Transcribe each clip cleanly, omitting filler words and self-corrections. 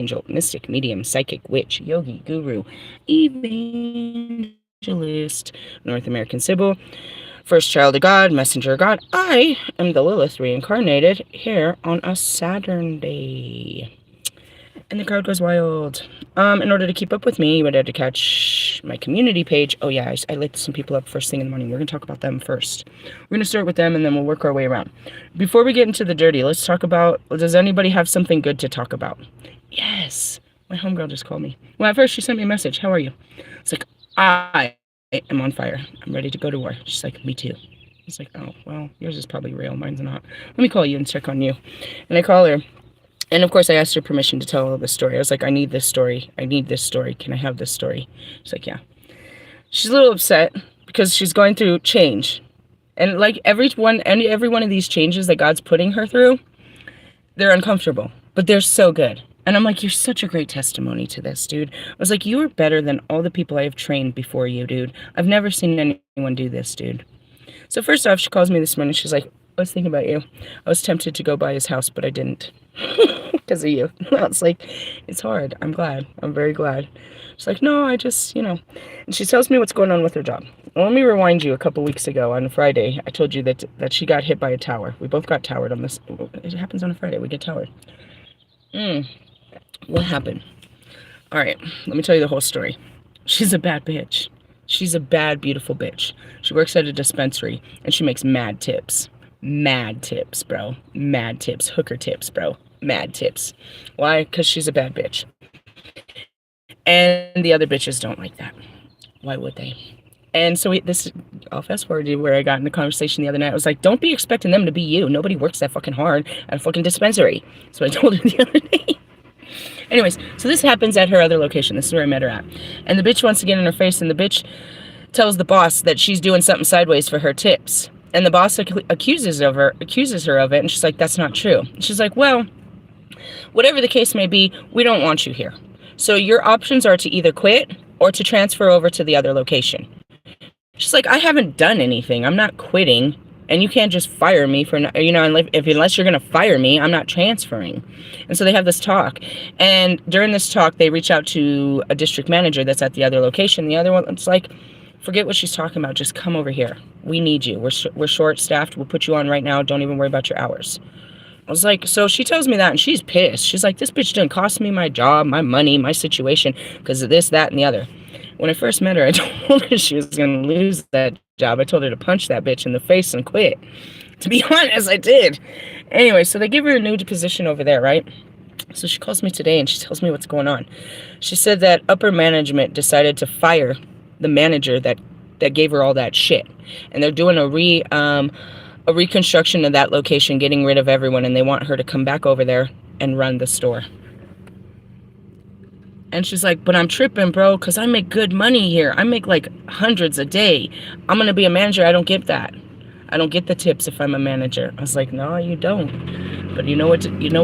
angel, mystic, medium, psychic, witch, yogi, guru, evangelist, North American Sybil, first child of God, messenger of God. I am the Lilith reincarnated here on a Saturn day. And the crowd goes wild. In order to keep up with me, you would have to catch my community page. Oh yeah, I lit some people up first thing in the morning. We're going to talk about them first. We're going to start with them and then we'll work our way around. Before we get into the dirty, let's talk about, does anybody have something good to talk about? Yes. My homegirl just called me. Well, at first she sent me a message. How are you? It's like, I am on fire. I'm ready to go to war. She's like, me too. It's like, oh, well, yours is probably real. Mine's not. Let me call you and check on you. And I call her. And of course, I asked her permission to tell the story. I was like, I need this story. I need this story. Can I have this story? She's like, yeah. She's a little upset because she's going through change. And like every one of these changes that God's putting her through, they're uncomfortable, but they're so good. And I'm like, you're such a great testimony to this, dude. I was like, you are better than all the people I have trained before you, dude. I've never seen anyone do this, dude. So first off, she calls me this morning. She's like, I was thinking about you. I was tempted to go by his house, but I didn't. Because of you. It's like, it's hard. I'm glad. I'm very glad. She's like, no, I just, And she tells me what's going on with her job. Well, let me rewind you. A couple weeks ago on Friday, I told you that she got hit by a tower. We both got towered on this. It happens on a Friday. We get towered. What happened? All right. Let me tell you the whole story. She's a bad bitch. She's a bad, beautiful bitch. She works at a dispensary, and she makes mad tips. Mad tips, bro. Mad tips. Hooker tips, bro. Mad tips. Why? Because she's a bad bitch. And the other bitches don't like that. Why would they? And so I'll fast forward to where I got in the conversation the other night. I was like, don't be expecting them to be you. Nobody works that fucking hard at a fucking dispensary. So I told her the other day. Anyways, so this happens at her other location. This is where I met her at. And the bitch wants to get in her face, and the bitch tells the boss that she's doing something sideways for her tips. And the boss accuses her of it, and she's like, that's not true. And she's like, well, whatever the case may be, we don't want you here. So your options are to either quit or to transfer over to the other location. She's like, I haven't done anything. I'm not quitting. And you can't just fire me for, unless you're going to fire me, I'm not transferring. And so they have this talk. And during this talk, they reach out to a district manager that's at the other location. The other one's like, forget what she's talking about. Just come over here. We need you. We're short-staffed. We'll put you on right now. Don't even worry about your hours. I was like, so she tells me that, and she's pissed. She's like, this bitch didn't cost me my job, my money, my situation, because of this, that, and the other. When I first met her, I told her she was going to lose that job. I told her to punch that bitch in the face and quit. To be honest, I did. Anyway, so they give her a new position over there, right? So she calls me today, and she tells me what's going on. She said that upper management decided to fire the manager that gave her all that shit. And they're doing a reconstruction of that location, getting rid of everyone, and they want her to come back over there and run the store. And she's like, but I'm tripping, bro, because I make good money here. I make like hundreds a day. I'm going to be a manager. I don't get that. I don't get the tips if I'm a manager. I was like, no, you don't. But you know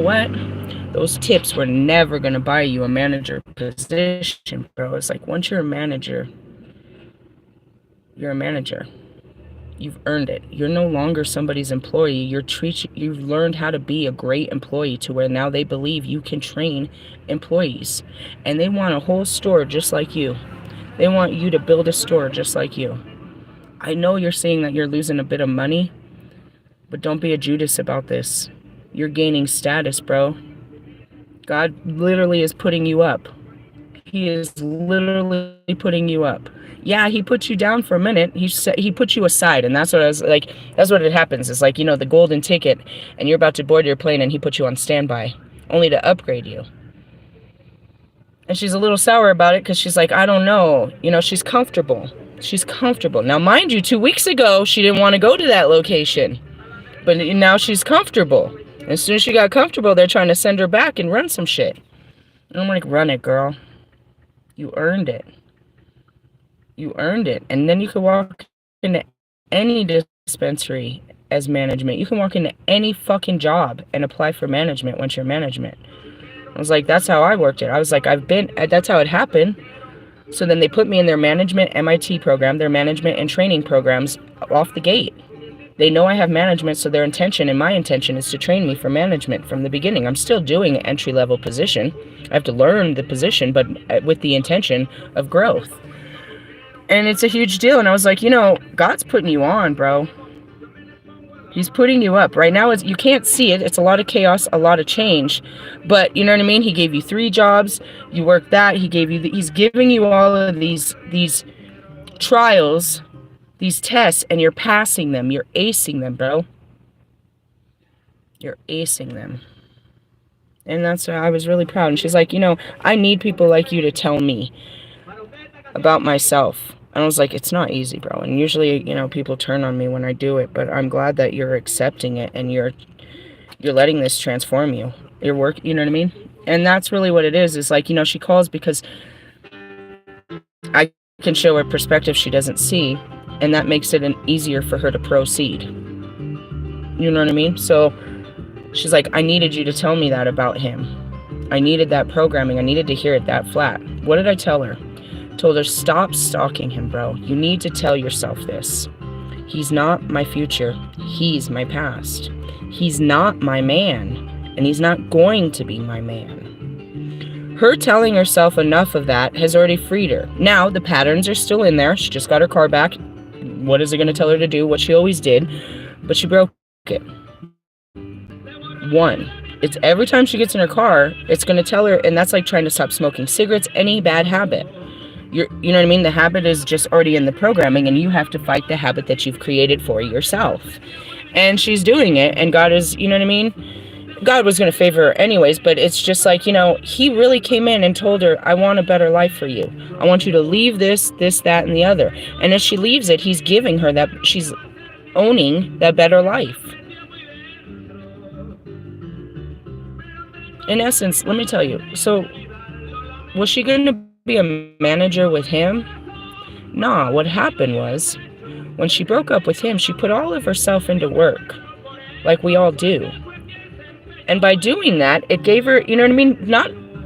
what? Those tips were never going to buy you a manager position, bro. It's like, once you're a manager, you're a manager. You've earned it. You're no longer somebody's employee. You've learned how to be a great employee to where now they believe you can train employees. And they want a whole store just like you. They want you to build a store just like you. I know you're saying that you're losing a bit of money, but don't be a Judas about this. You're gaining status, bro. God literally is putting you up. He is literally putting you up. Yeah, he put you down for a minute. He put you aside, and that's what I was like. That's what it happens. It's like, the golden ticket, and you're about to board your plane, and he put you on standby, only to upgrade you. And she's a little sour about it because she's like, I don't know. She's comfortable. She's comfortable. Now, mind you, 2 weeks ago, she didn't want to go to that location, but now she's comfortable. And as soon as she got comfortable, they're trying to send her back and run some shit. And I'm like, run it, girl. You earned it. You earned it. And then you can walk into any dispensary as management. You can walk into any fucking job and apply for management once you're management. I was like, that's how I worked it. I was like, that's how it happened. So then they put me in their management MIT program, their management and training programs off the gate. They know I have management, so their intention and my intention is to train me for management from the beginning. I'm still doing an entry-level position. I have to learn the position, but with the intention of growth. And it's a huge deal. And I was like, you know, God's putting you on, bro. He's putting you up. Right now, you can't see it. It's a lot of chaos, a lot of change. But you know what I mean? He gave you 3 jobs. You work that. He gave you. He's giving you all of these trials, these tests, and you're passing them. You're acing them, bro. You're acing them. And that's why I was really proud. And she's like, you know, I need people like you to tell me about myself. And I was like, it's not easy, bro. And usually, you know, people turn on me when I do it, but I'm glad that you're accepting it and you're letting this transform you. Your work, you know what I mean? And that's really what it is. It's like, you know, she calls because I can show her perspective she doesn't see, and that makes it easier for her to proceed. You know what I mean? So she's like, I needed you to tell me that about him. I needed that programming. I needed to hear it that flat. What did I tell her? Told her, stop stalking him, bro. You need to tell yourself this. He's not my future. He's my past. He's not my man, and he's not going to be my man. Her telling herself enough of that has already freed her. Now, the patterns are still in there. She just got her car back. What is it going to tell her to do? What she always did. But she broke it. 1. It's every time she gets in her car, it's going to tell her, and that's like trying to stop smoking cigarettes, any bad habit. You know what I mean? The habit is just already in the programming, and you have to fight the habit that you've created for yourself. And she's doing it, and God is, you know what I mean? God was going to favor her anyways, but it's just like, you know, he really came in and told her, I want a better life for you. I want you to leave this, that, and the other. And as she leaves it, he's giving her that, she's owning that better life. In essence, let me tell you, so was she going to be a manager with him? Nah, what happened was, when she broke up with him, she put all of herself into work, like we all do. And by doing that, it gave her, you know what I mean?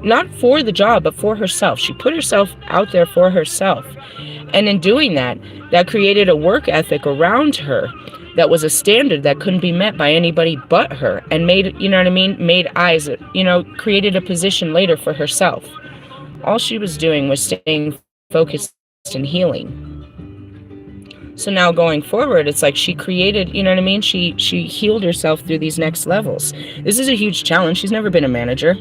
Not for the job, but for herself. She put herself out there for herself. And in doing that, that created a work ethic around her that was a standard that couldn't be met by anybody but her, and made, you know what I mean? Made eyes, you know, created a position later for herself. All she was doing was staying focused and healing. So now going forward, it's like she created, you know what I mean? She healed herself through these next levels. This is a huge challenge. She's never been a manager.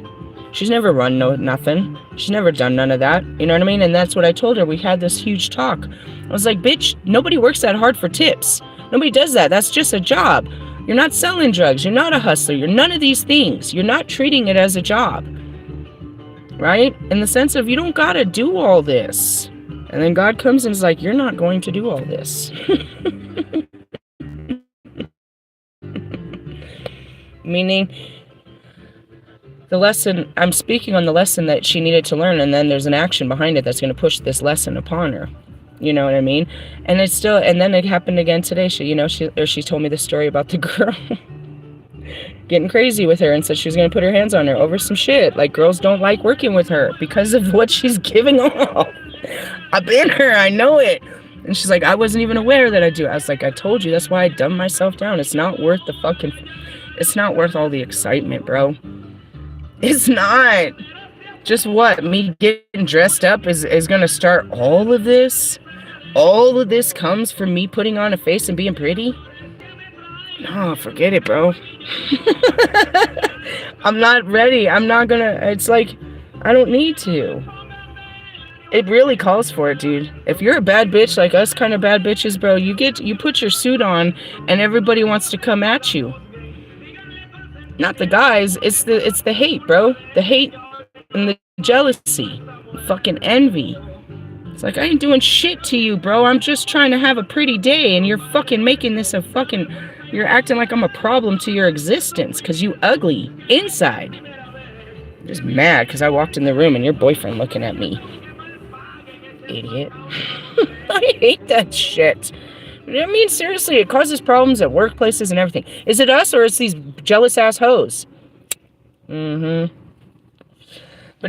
She's never run nothing. She's never done none of that. You know what I mean? And that's what I told her. We had this huge talk. I was like, bitch, nobody works that hard for tips. Nobody does that. That's just a job. You're not selling drugs. You're not a hustler. You're none of these things. You're not treating it as a job. Right? In the sense of, you don't gotta do all this. And then God comes and is like, you're not going to do all this. Meaning, the lesson, I'm speaking on the lesson that she needed to learn, and then there's an action behind it that's going to push this lesson upon her. You know what I mean? And it's still, and then it happened again today. She told me the story about the girl getting crazy with her and said she was going to put her hands on her over some shit. Like, girls don't like working with her because of what she's giving off. I've been her, I know it. And she's like, I wasn't even aware that I do. I was like, I told you, that's why I dumbed myself down. It's not worth it's not worth all the excitement, bro. It's not. Just what? Me getting dressed up is going to start all of this? All of this comes from me putting on a face and being pretty? No, forget it, bro. I'm not ready. I'm not going to, it's like, I don't need to. It really calls for it, dude. If you're a bad bitch like us kind of bad bitches, bro, you put your suit on and everybody wants to come at you. Not the guys, it's the hate, bro. The hate and the jealousy, fucking envy. It's like, I ain't doing shit to you, bro. I'm just trying to have a pretty day, and you're fucking making this a fucking, you're acting like I'm a problem to your existence because you ugly inside. I'm just mad because I walked in the room and your boyfriend looking at me. Idiot. I hate that shit. I mean, seriously, it causes problems at workplaces and everything. Is it us or is these jealous ass hoes? But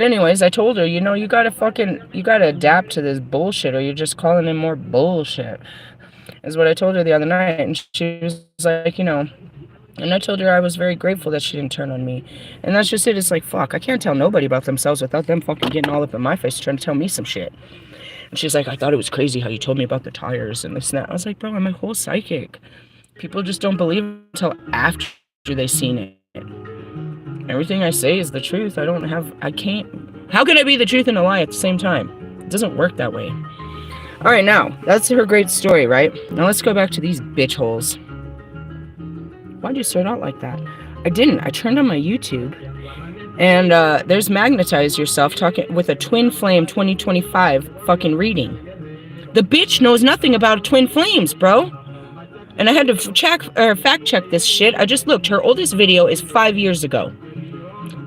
anyways, I told her, you know, you gotta adapt to this bullshit, or you're just calling in more bullshit. is what I told her the other night. And she was like, you know, and I told her I was very grateful that she didn't turn on me. And that's just it. It's like, fuck, I can't tell nobody about themselves without them fucking getting all up in my face trying to tell me some shit. And she's like, I thought it was crazy how you told me about the tires and this and that. I was like, bro, I'm a whole psychic. People just don't believe it until after they've seen it. Everything I say is the truth. I can't. How can I be the truth and a lie at the same time? It doesn't work that way. All right, now, that's her great story, right? Now let's go back to these bitch holes. Why'd you start out like that? I didn't. I turned on my YouTube, and there's Magnetize Yourself talking with a twin flame 2025 fucking reading. The bitch knows nothing about twin flames, bro. And I had to fact check this shit. I just looked. Her oldest video is 5 years ago.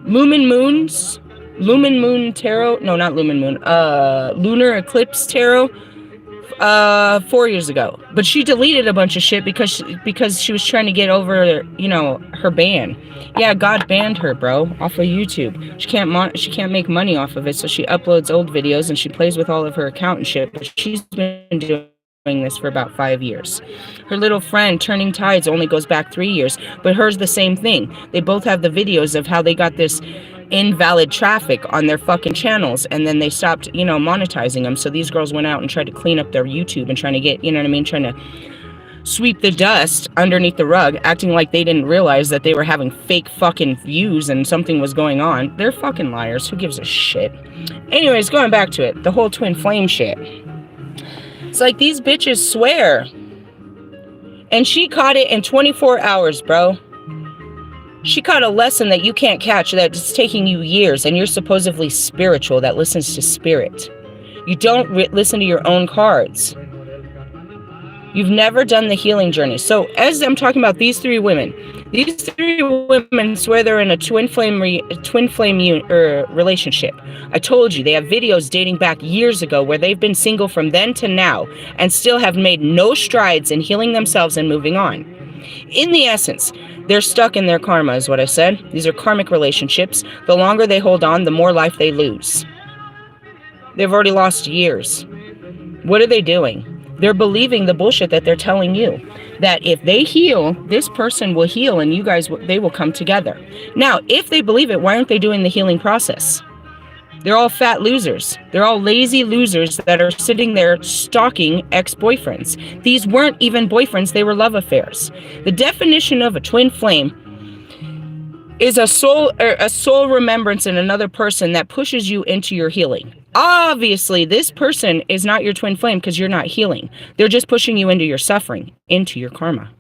Lumen Moon Tarot. No, not Lumen Moon. Lunar Eclipse Tarot. 4 years ago. But she deleted a bunch of shit because she was trying to get over, you know, her ban. Yeah, God banned her, bro, off of YouTube. She can't make money off of it, so she uploads old videos and she plays with all of her account and shit. But she's been doing this for about 5 years. Her little friend Turning Tides only goes back 3 years, but hers the same thing. They both have the videos of how they got this invalid traffic on their fucking channels, and then they stopped, you know, monetizing them. So these girls went out and tried to clean up their YouTube and trying to get, you know what I mean, trying to sweep the dust underneath the rug, acting like they didn't realize that they were having fake fucking views and something was going on. They're fucking liars. Who gives a shit? Anyways, going back to it, the whole twin flame shit. It's like these bitches swear. And she caught it in 24 hours, bro. She caught a lesson that you can't catch, that's taking you years, and you're supposedly spiritual, that listens to spirit. You don't listen to your own cards. You've never done the healing journey. So as I'm talking about these three women swear they're in a twin flame relationship. I told you, they have videos dating back years ago where they've been single from then to now and still have made no strides in healing themselves and moving on. In the essence, they're stuck in their karma, is what I said. These are karmic relationships. The longer they hold on, the more life they lose. They've already lost years. What are they doing? They're believing the bullshit that they're telling you. That if they heal, this person will heal and you guys, they will come together. Now, if they believe it, why aren't they doing the healing process? They're all fat losers. They're all lazy losers that are sitting there stalking ex-boyfriends. These weren't even boyfriends, they were love affairs. The definition of a twin flame is a soul remembrance in another person that pushes you into your healing. Obviously, this person is not your twin flame because you're not healing. They're just pushing you into your suffering, into your karma.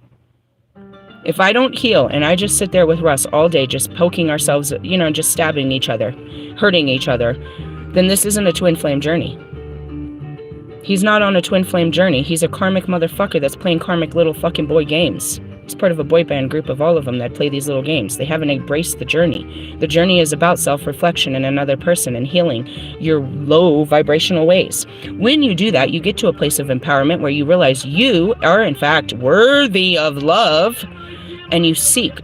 If I don't heal and I just sit there with Russ all day just poking ourselves, you know, just stabbing each other, hurting each other, then this isn't a twin flame journey. He's not on a twin flame journey. He's a karmic motherfucker that's playing karmic little fucking boy games. He's part of a boy band group of all of them that play these little games. They haven't embraced the journey. The journey is about self-reflection in another person and healing your low vibrational ways. When you do that, you get to a place of empowerment where you realize you are in fact worthy of love, and you seek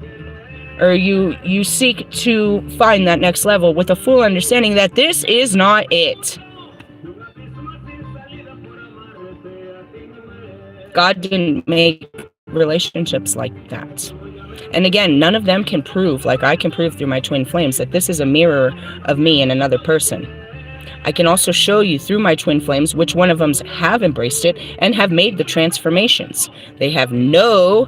to find that next level with a full understanding that this is not it. God didn't make relationships like that. And again, none of them can prove, like I can prove through my twin flames, that this is a mirror of me and another person. I can also show you through my twin flames which one of them have embraced it and have made the transformations. They have no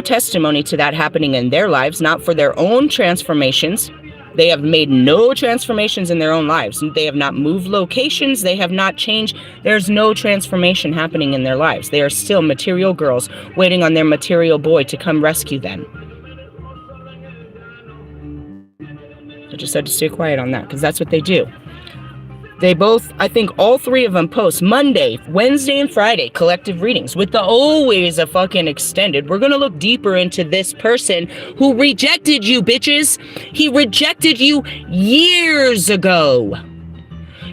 testimony to that happening in their lives, not for their own transformations. They have made no transformations in their own lives. They have not moved locations. They have not changed. There's no transformation happening in their lives. They are still material girls waiting on their material boy to come rescue them. I just had to stay quiet on that because that's what they do. They both, I think all three of them post Monday, Wednesday, and Friday collective readings with the always a fucking extended. We're going to look deeper into this person who rejected you, bitches. He rejected you years ago.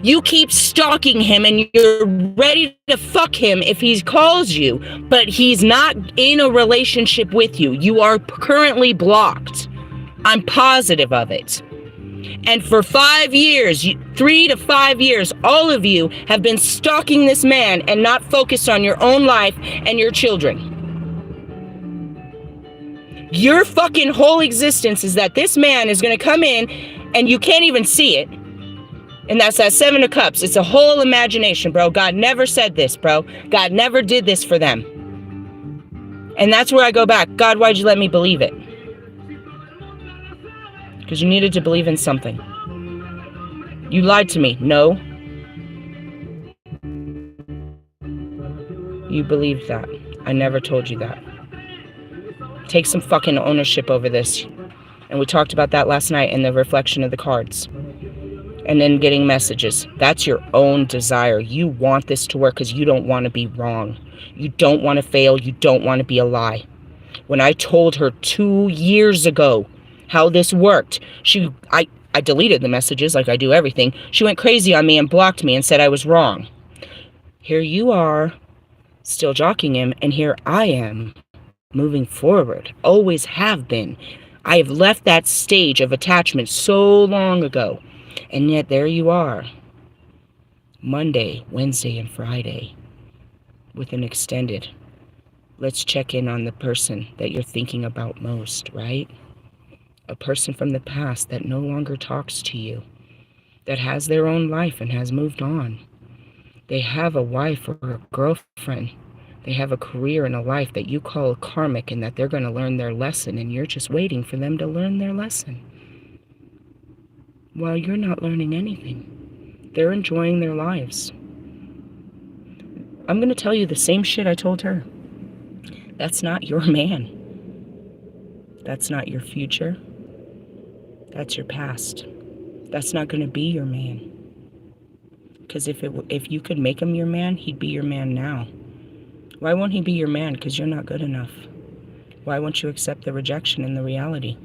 You keep stalking him and you're ready to fuck him if he calls you, but he's not in a relationship with you. You are currently blocked. I'm positive of it. And for 5 years, 3 to 5 years, all of you have been stalking this man and not focused on your own life and your children. Your fucking whole existence is that this man is going to come in and you can't even see it. And that's that 7 of Cups. It's a whole imagination, bro. God never said this, bro. God never did this for them. And that's where I go back. God, why'd you let me believe it? Because you needed to believe in something. You lied to me. No. You believed that. I never told you that. Take some fucking ownership over this. And we talked about that last night in the reflection of the cards. And then getting messages. That's your own desire. You want this to work because you don't want to be wrong. You don't want to fail. You don't want to be a lie. When I told her 2 years ago how this worked, I deleted the messages like I do everything. She went crazy on me and blocked me and said I was wrong. Here you are, still jockeying him, and here I am, moving forward. Always have been. I have left that stage of attachment so long ago. And yet there you are, Monday, Wednesday, and Friday, with an extended. Let's check in on the person that you're thinking about most, right? A person from the past that no longer talks to you, that has their own life and has moved on. They have a wife or a girlfriend. They have a career and a life that you call karmic and that they're going to learn their lesson, and you're just waiting for them to learn their lesson. While you're not learning anything. They're enjoying their lives. I'm going to tell you the same shit I told her. That's not your man. That's not your future. That's your past. That's not going to be your man. Because if you could make him your man, he'd be your man now. Why won't he be your man? Because you're not good enough. Why won't you accept the rejection and the reality?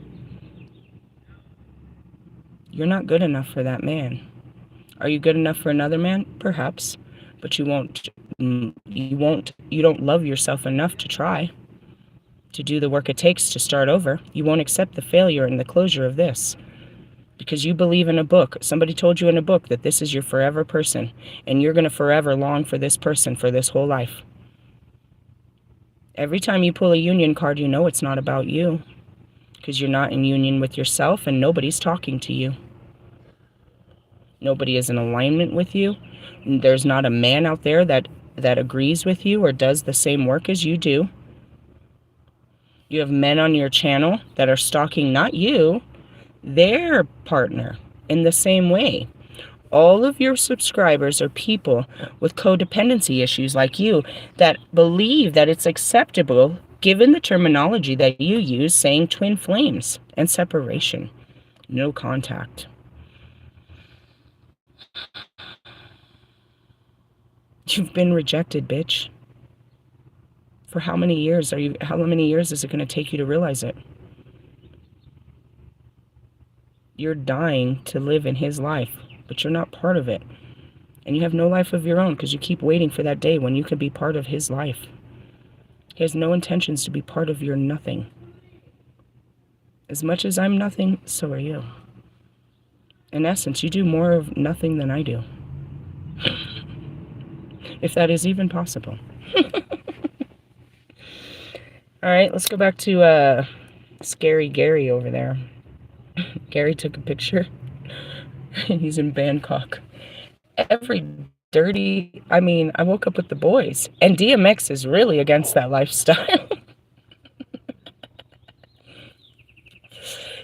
You're not good enough for that man. Are you good enough for another man? Perhaps. But you don't love yourself enough to try. To do the work it takes to start over. You won't accept the failure and the closure of this. Because you believe in a book. Somebody told you in a book that this is your forever person. And you're going to forever long for this person for this whole life. Every time you pull a union card, you know it's not about you. Because you're not in union with yourself and nobody's talking to you. Nobody is in alignment with you. There's not a man out there that agrees with you or does the same work as you do. You have men on your channel that are stalking not you, their partner in the same way. All of your subscribers are people with codependency issues like you that believe that it's acceptable given the terminology that you use, saying twin flames and separation, no contact. You've been rejected, bitch. For how many years how many years is it going to take you to realize it? You're dying to live in his life, but you're not part of it. And you have no life of your own because you keep waiting for that day when you can be part of his life. He has no intentions to be part of your nothing. As much as I'm nothing, so are you. In essence, you do more of nothing than I do. If that is even possible. All right, let's go back to Scary Gary over there. Gary took a picture. And he's in Bangkok. I woke up with the boys. And DMX is really against that lifestyle.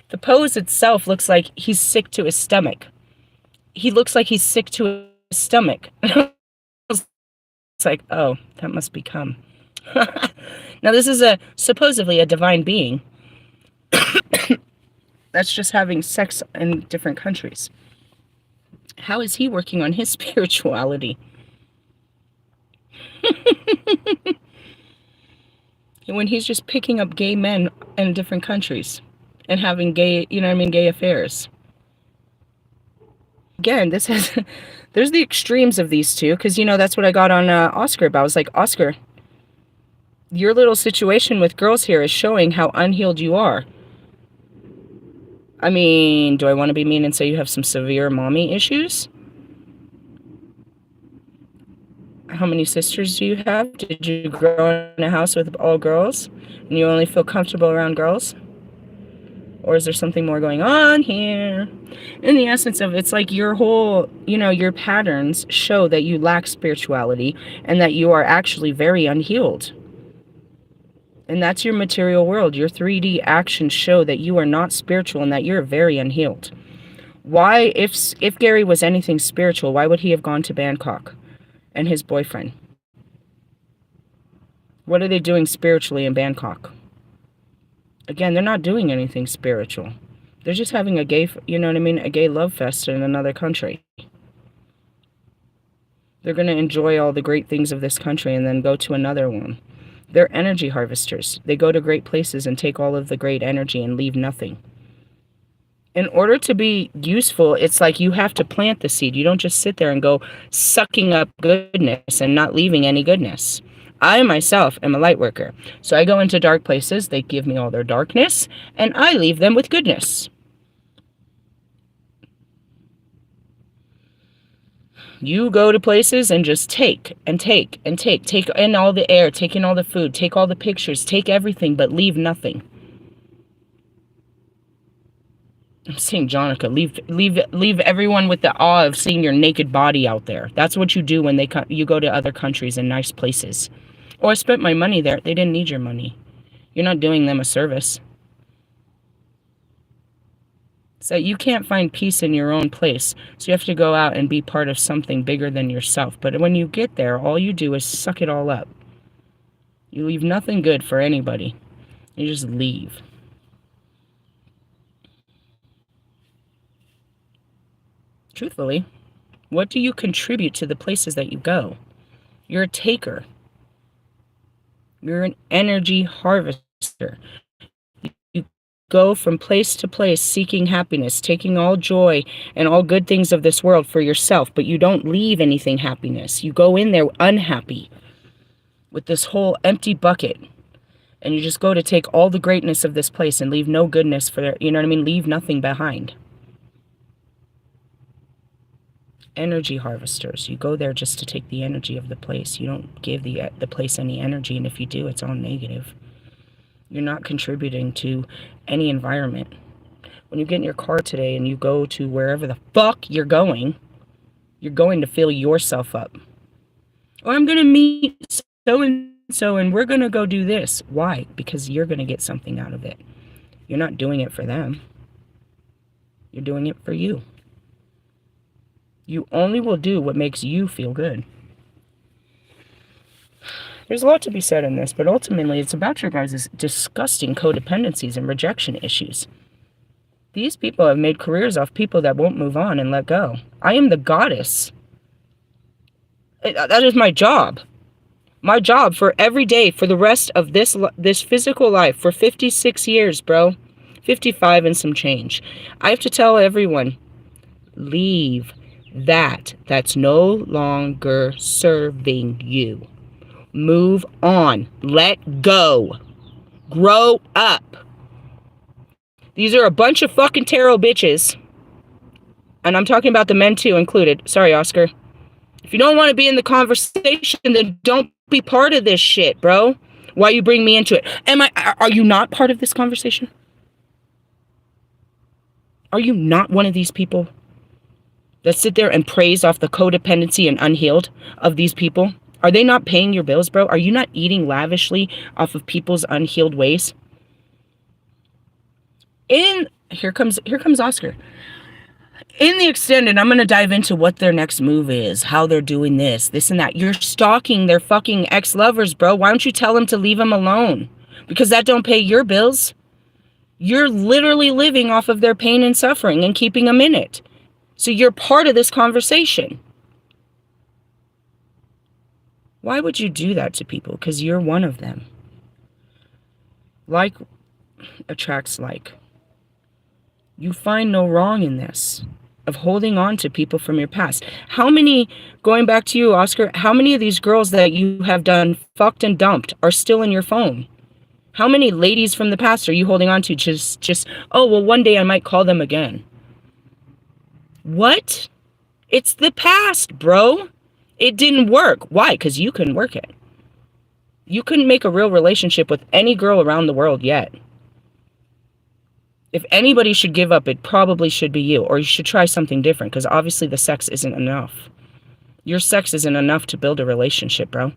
The pose itself looks like he's sick to his stomach. He looks like he's sick to his stomach. It's like, oh, that must be cum. Now, this is supposedly a divine being. That's just having sex in different countries. How is he working on his spirituality? When he's just picking up gay men in different countries and having gay, gay affairs. Again, there's the extremes of these two, because, that's what I got on Oscar about. I was like, Oscar, your little situation with girls here is showing how unhealed you are. I mean, do I want to be mean and say you have some severe mommy issues? How many sisters do you have? Did you grow in a house with all girls and you only feel comfortable around girls? Or is there something more going on here? In the essence of it's like your whole, your patterns show that you lack spirituality and that you are actually very unhealed. And that's your material world. Your 3D actions show that you are not spiritual and that you're very unhealed. Why, if Gary was anything spiritual, why would he have gone to Bangkok and his boyfriend? What are they doing spiritually in Bangkok? Again, they're not doing anything spiritual. They're just having a gay, a gay love fest in another country. They're going to enjoy all the great things of this country and then go to another one. They're energy harvesters. They go to great places and take all of the great energy and leave nothing. In order to be useful, it's like you have to plant the seed. You don't just sit there and go sucking up goodness and not leaving any goodness. I myself am a light worker. So I go into dark places. They give me all their darkness and I leave them with goodness. You go to places and just take and take and take. Take in all the air, take in all the food, take all the pictures, take everything, but leave nothing. I'm saying, Jonica, leave everyone with the awe of seeing your naked body out there. That's what you do when you go to other countries and nice places. Oh, I spent my money there. They didn't need your money. You're not doing them a service. So you can't find peace in your own place. So you have to go out and be part of something bigger than yourself. But when you get there, all you do is suck it all up. You leave nothing good for anybody. You just leave. Truthfully, what do you contribute to the places that you go? You're a taker. You're an energy harvester. You go from place to place seeking happiness, taking all joy and all good things of this world for yourself, but you don't leave anything happiness. You go in there unhappy with this whole empty bucket, and you just go to take all the greatness of this place and leave no goodness for their, leave nothing behind. Energy harvesters. You go there just to take the energy of the place. You don't give the place any energy, and if you do, it's all negative. You're not contributing to any environment. When you get in your car today and you go to wherever the fuck you're going to fill yourself up. Or I'm going to meet so-and-so and we're going to go do this. Why? Because you're going to get something out of it. You're not doing it for them. You're doing it for you. You only will do what makes you feel good. There's a lot to be said in this, but ultimately it's about your guys' disgusting codependencies and rejection issues. These people have made careers off people that won't move on and let go. I am the goddess. That is my job. My job for every day, for the rest of this physical life, for 56 years, bro. 55 and some change. I have to tell everyone, leave that's no longer serving you. Move on. Let go. Grow up. These are a bunch of fucking tarot bitches. And I'm talking about the men too included. Sorry, Oscar. If you don't want to be in the conversation, then don't be part of this shit, bro. Why you bring me into it? Are you not part of this conversation? Are you not one of these people that sit there and praise off the codependency and unhealed of these people? Are they not paying your bills, bro? Are you not eating lavishly off of people's unhealed ways? Here comes Oscar. In the extended, I'm going to dive into what their next move is, how they're doing this and that. You're stalking their fucking ex-lovers, bro. Why don't you tell them to leave them alone? Because that don't pay your bills. You're literally living off of their pain and suffering and keeping them in it. So you're part of this conversation. Why would you do that to people? Because you're one of them. Like attracts like. You find no wrong in this, of holding on to people from your past. How many, going back to you, Oscar, how many of these girls that you have done fucked and dumped are still in your phone? How many ladies from the past are you holding on to? Just, oh, well, one day I might call them again. What? It's the past, bro. It didn't work. Why? Because you couldn't work it. You couldn't make a real relationship with any girl around the world yet. If anybody should give up, it probably should be you. Or you should try something different, because obviously the sex isn't enough. Your sex isn't enough to build a relationship, bro.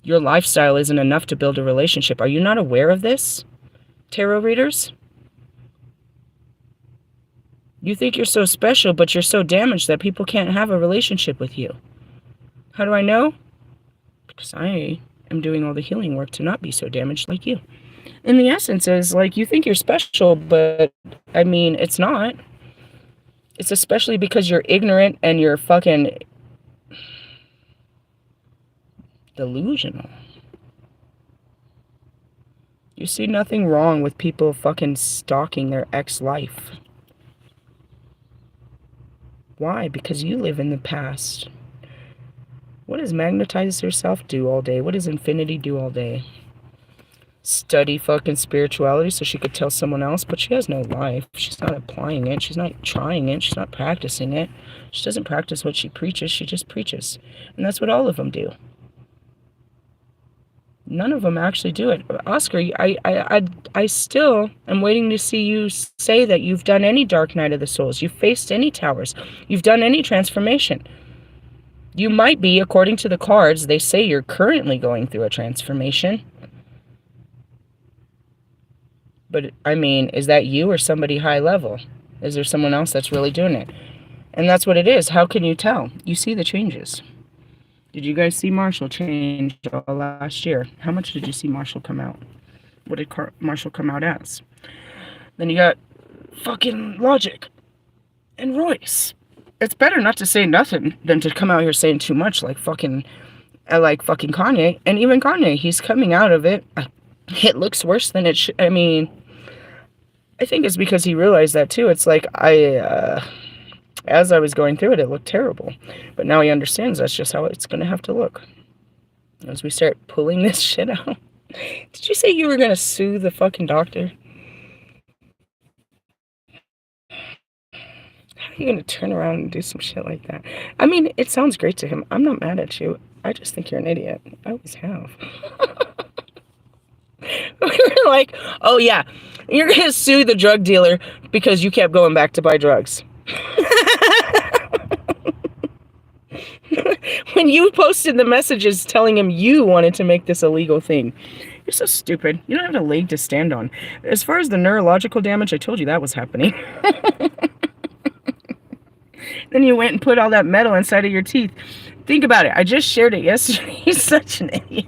Your lifestyle isn't enough to build a relationship. Are you not aware of this, tarot readers? You think you're so special, but you're so damaged that people can't have a relationship with you. How do I know? Because I am doing all the healing work to not be so damaged like you. And the essence is, like, you think you're special, but, I mean, it's not. It's especially because you're ignorant and you're fucking delusional. You see nothing wrong with people fucking stalking their ex-life. Why? Because you live in the past. What does magnetize yourself do all day? What does infinity do all day? Study fucking spirituality so she could tell someone else, but she has no life. She's not applying it. She's not trying it. She's not practicing it. She doesn't practice what she preaches. She just preaches. And that's what all of them do. None of them actually do it. Oscar, I still am waiting to see you say that you've done any dark night of the souls. You've faced any towers. You've done any transformation. You might be, according to the cards, they say you're currently going through a transformation. But, I mean, is that you or somebody high level? Is there someone else that's really doing it? And that's what it is. How can you tell? You see the changes. Did you guys see Marshall change all last year? How much did you see Marshall come out? What did Marshall come out as? Then you got fucking Logic and Royce. It's better not to say nothing than to come out here saying too much like fucking Kanye. And even Kanye, he's coming out of it. It looks worse than it should. I mean, I think it's because he realized that too. It's like as I was going through it, it looked terrible. But now he understands that's just how it's going to have to look. As we start pulling this shit out. Did you say you were going to sue the fucking doctor? How are you going to turn around and do some shit like that? I mean, it sounds great to him. I'm not mad at you. I just think you're an idiot. I always have. We're like, oh yeah, you're going to sue the drug dealer because you kept going back to buy drugs. When you posted the messages telling him you wanted to make this a legal thing. You're so stupid. You don't have a leg to stand on. As far as the neurological damage, I told you that was happening. Then you went and put all that metal inside of your teeth. Think about it. I just shared it yesterday. He's such an idiot.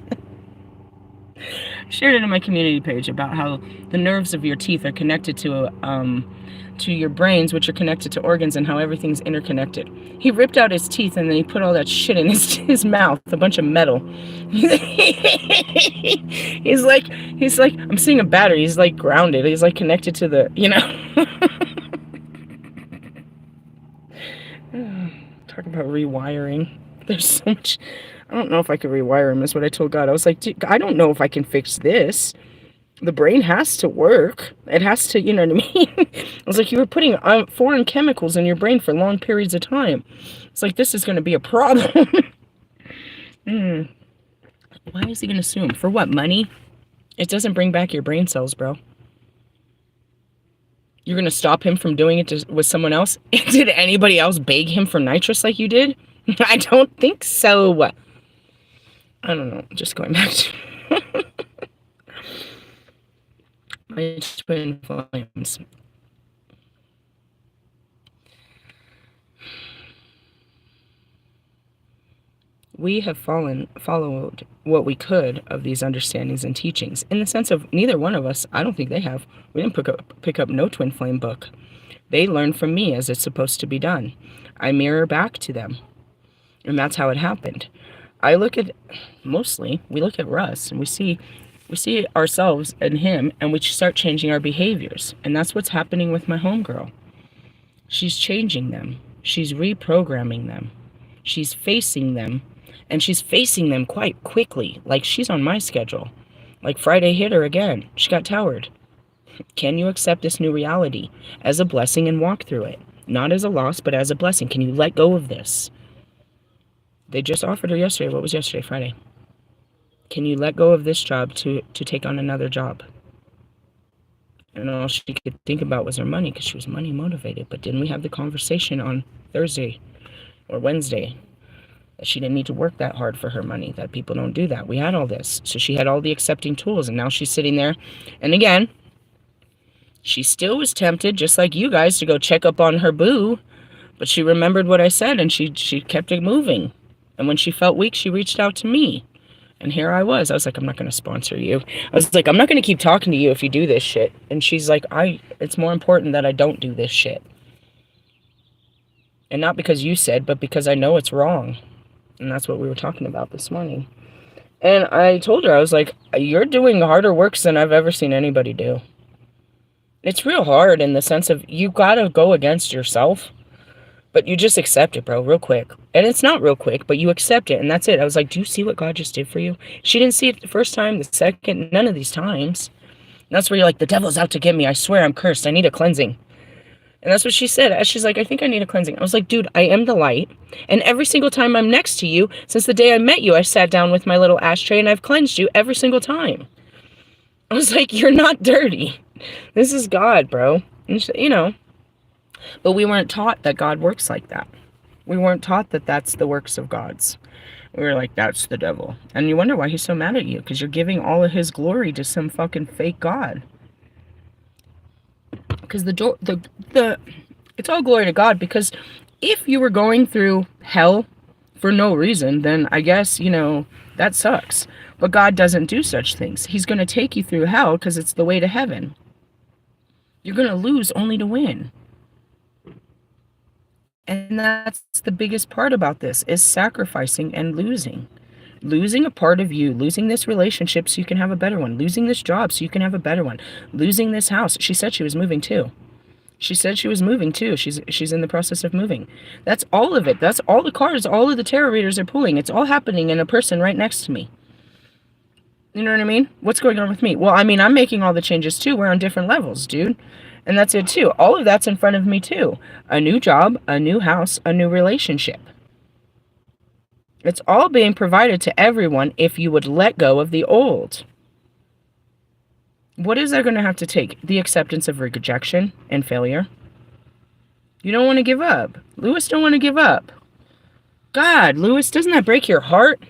I shared it in my community page about how the nerves of your teeth are connected to your brains, which are connected to organs, and how everything's interconnected. He ripped out his teeth and then he put all that shit in his mouth, a bunch of metal. he's like, I'm seeing a battery. He's like grounded. He's like connected to the, you know. Talk about rewiring. There's so much. I don't know if I could rewire him, is what I told God. I was like, dude, I don't know if I can fix this. The brain has to work. It has to, you know what I mean? I was like, you were putting foreign chemicals in your brain for long periods of time. It's like, this is going to be a problem. Why is he going to sue him? For what, money? It doesn't bring back your brain cells, bro. You're going to stop him from doing it with someone else? Did anybody else beg him for nitrous like you did? I don't think so. I don't know. Just going back to my twin flames. We have followed what we could of these understandings and teachings. In the sense of neither one of us, I don't think they have. We didn't pick up no twin flame book. They learned from me as it's supposed to be done. I mirror back to them. And that's how it happened. I look at, mostly, we look at Russ and we see ourselves and him, and we start changing our behaviors. And that's what's happening with my homegirl. She's changing them. She's reprogramming them. She's facing them. And she's facing them quite quickly. Like, she's on my schedule. Like Friday hit her again. She got towered. Can you accept this new reality as a blessing and walk through it? Not as a loss, but as a blessing. Can you let go of this? They just offered her yesterday. What was yesterday? Friday. Can you let go of this job to take on another job? And all she could think about was her money because she was money motivated. But didn't we have the conversation on Thursday or Wednesday that she didn't need to work that hard for her money, that people don't do that? We had all this. So she had all the accepting tools, and now she's sitting there. And again, she still was tempted, just like you guys, to go check up on her boo. But she remembered what I said, and she kept it moving. And when she felt weak, she reached out to me. And here I was like, I'm not going to sponsor you. I was like, I'm not going to keep talking to you if you do this shit. And she's like, it's more important that I don't do this shit. And not because you said, but because I know it's wrong. And that's what we were talking about this morning. And I told her, I was like, you're doing harder works than I've ever seen anybody do. It's real hard in the sense of you got to go against yourself. But you just accept it, bro, real quick. And it's not real quick, but you accept it, and that's it. I was like, do you see what God just did for you? She didn't see it the first time, the second, none of these times. And that's where you're like, the devil's out to get me. I swear I'm cursed. I need a cleansing. And that's what she said. She's like, I think I need a cleansing. I was like, dude, I am the light. And every single time I'm next to you, since the day I met you, I sat down with my little ashtray, and I've cleansed you every single time. I was like, you're not dirty. This is God, bro. And she, you know. But we weren't taught that God works like that. We weren't taught that that's the works of God's. We were like, that's the devil. And you wonder why he's so mad at you, because you're giving all of his glory to some fucking fake God. Because it's all glory to God, because if you were going through hell for no reason, then I guess, you know, that sucks. But God doesn't do such things. He's going to take you through hell because it's the way to heaven. You're going to lose only to win. And that's the biggest part about this, is sacrificing and losing. Losing a part of you, losing this relationship so you can have a better one, losing this job so you can have a better one, losing this house. She said she was moving too. She's in the process of moving. That's all of it. That's all the cards, all of the tarot readers are pulling. It's all happening in a person right next to me. You know what I mean? What's going on with me? Well, I mean, I'm making all the changes too. We're on different levels, dude. And that's it too. All of that's in front of me too. A new job, a new house, a new relationship. It's all being provided to everyone if you would let go of the old. What is that going to have to take? The acceptance of rejection and failure. You don't want to give up. Lewis don't want to give up. God, Lewis, doesn't that break your heart?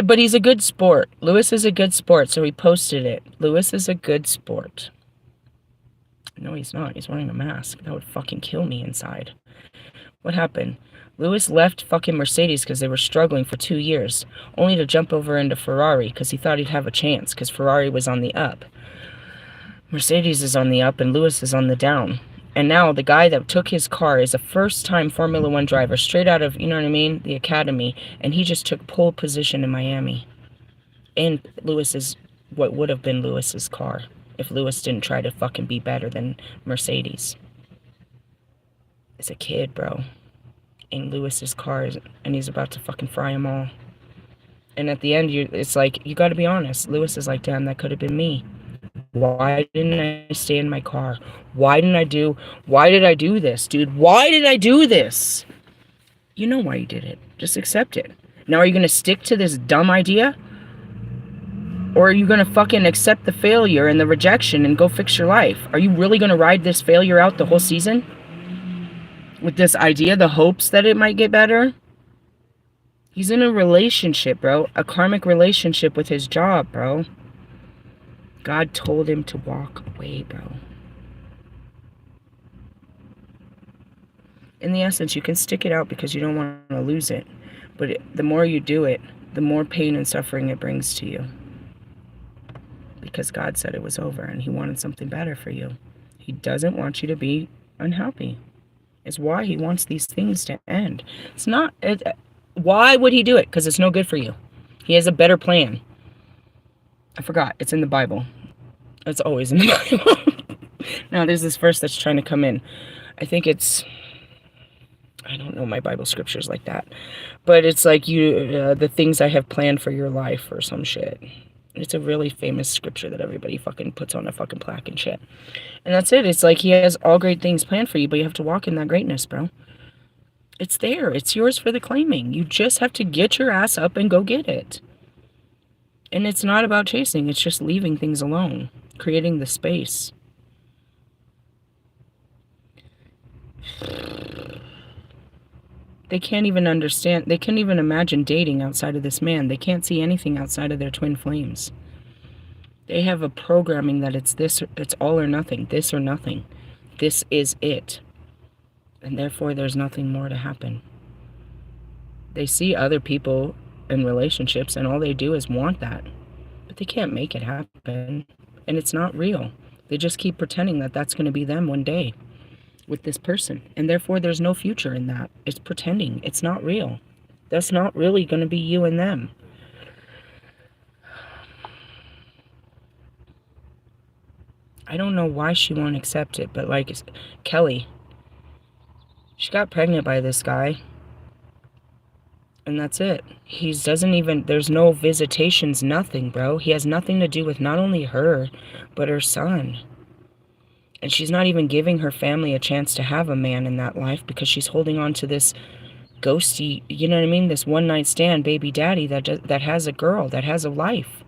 But he's a good sport. Lewis is a good sport, so he posted it. Lewis is a good sport. No, he's not. He's wearing a mask. That would fucking kill me inside. What happened? Lewis left fucking Mercedes because they were struggling for 2 years, only to jump over into Ferrari because he thought he'd have a chance because Ferrari was on the up. Mercedes is on the up and Lewis is on the down. And now the guy that took his car is a first-time Formula One driver, straight out of, you know what I mean, the academy, and he just took pole position in Miami. And what would have been Lewis's car if Lewis didn't try to fucking be better than Mercedes. It's a kid, bro. In Lewis's car, and he's about to fucking fry them all. And at the end, it's like, you gotta be honest. Lewis is like, damn, that could have been me. Why didn't I stay in my car? Why did I do this, dude? Why did I do this? You know why you did it. Just accept it. Now, are you going to stick to this dumb idea? Or are you going to fucking accept the failure and the rejection and go fix your life? Are you really going to ride this failure out the whole season? With this idea, the hopes that it might get better? He's in a relationship, bro. A karmic relationship with his job, bro. God told him to walk away, bro. In the essence, you can stick it out because you don't want to lose it. But the more you do it, the more pain and suffering it brings to you. Because God said it was over and he wanted something better for you. He doesn't want you to be unhappy. It's why he wants these things to end. It's not... why would he do it? Because it's no good for you. He has a better plan. I forgot. It's in the Bible. It's always in the Bible. Now, there's this verse that's trying to come in. I think it's I don't know my Bible scriptures like that. But it's like the things I have planned for your life or some shit. It's a really famous scripture that everybody fucking puts on a fucking plaque and shit. And that's it. It's like he has all great things planned for you, but you have to walk in that greatness, bro. It's there. It's yours for the claiming. You just have to get your ass up and go get it. And it's not about chasing. It's just leaving things alone. Creating the space. They can't even understand. They can't even imagine dating outside of this man. They can't see anything outside of their twin flames. They have a programming that it's this, it's all or nothing. This or nothing. This is it. And therefore there's nothing more to happen. They see other people in relationships and all they do is want that. But they can't make it happen. And it's not real. They just keep pretending that that's going to be them one day with this person. And therefore there's no future in that. It's pretending. It's not real. That's not really going to be you and them. I don't know why she won't accept it, but like Kelly, she got pregnant by this guy. And that's it. He doesn't even, there's no visitations, nothing, bro. He has nothing to do with not only her, but her son. And she's not even giving her family a chance to have a man in that life because she's holding on to this ghosty, you know what I mean? This one-night stand baby daddy that has a girl, that has a life.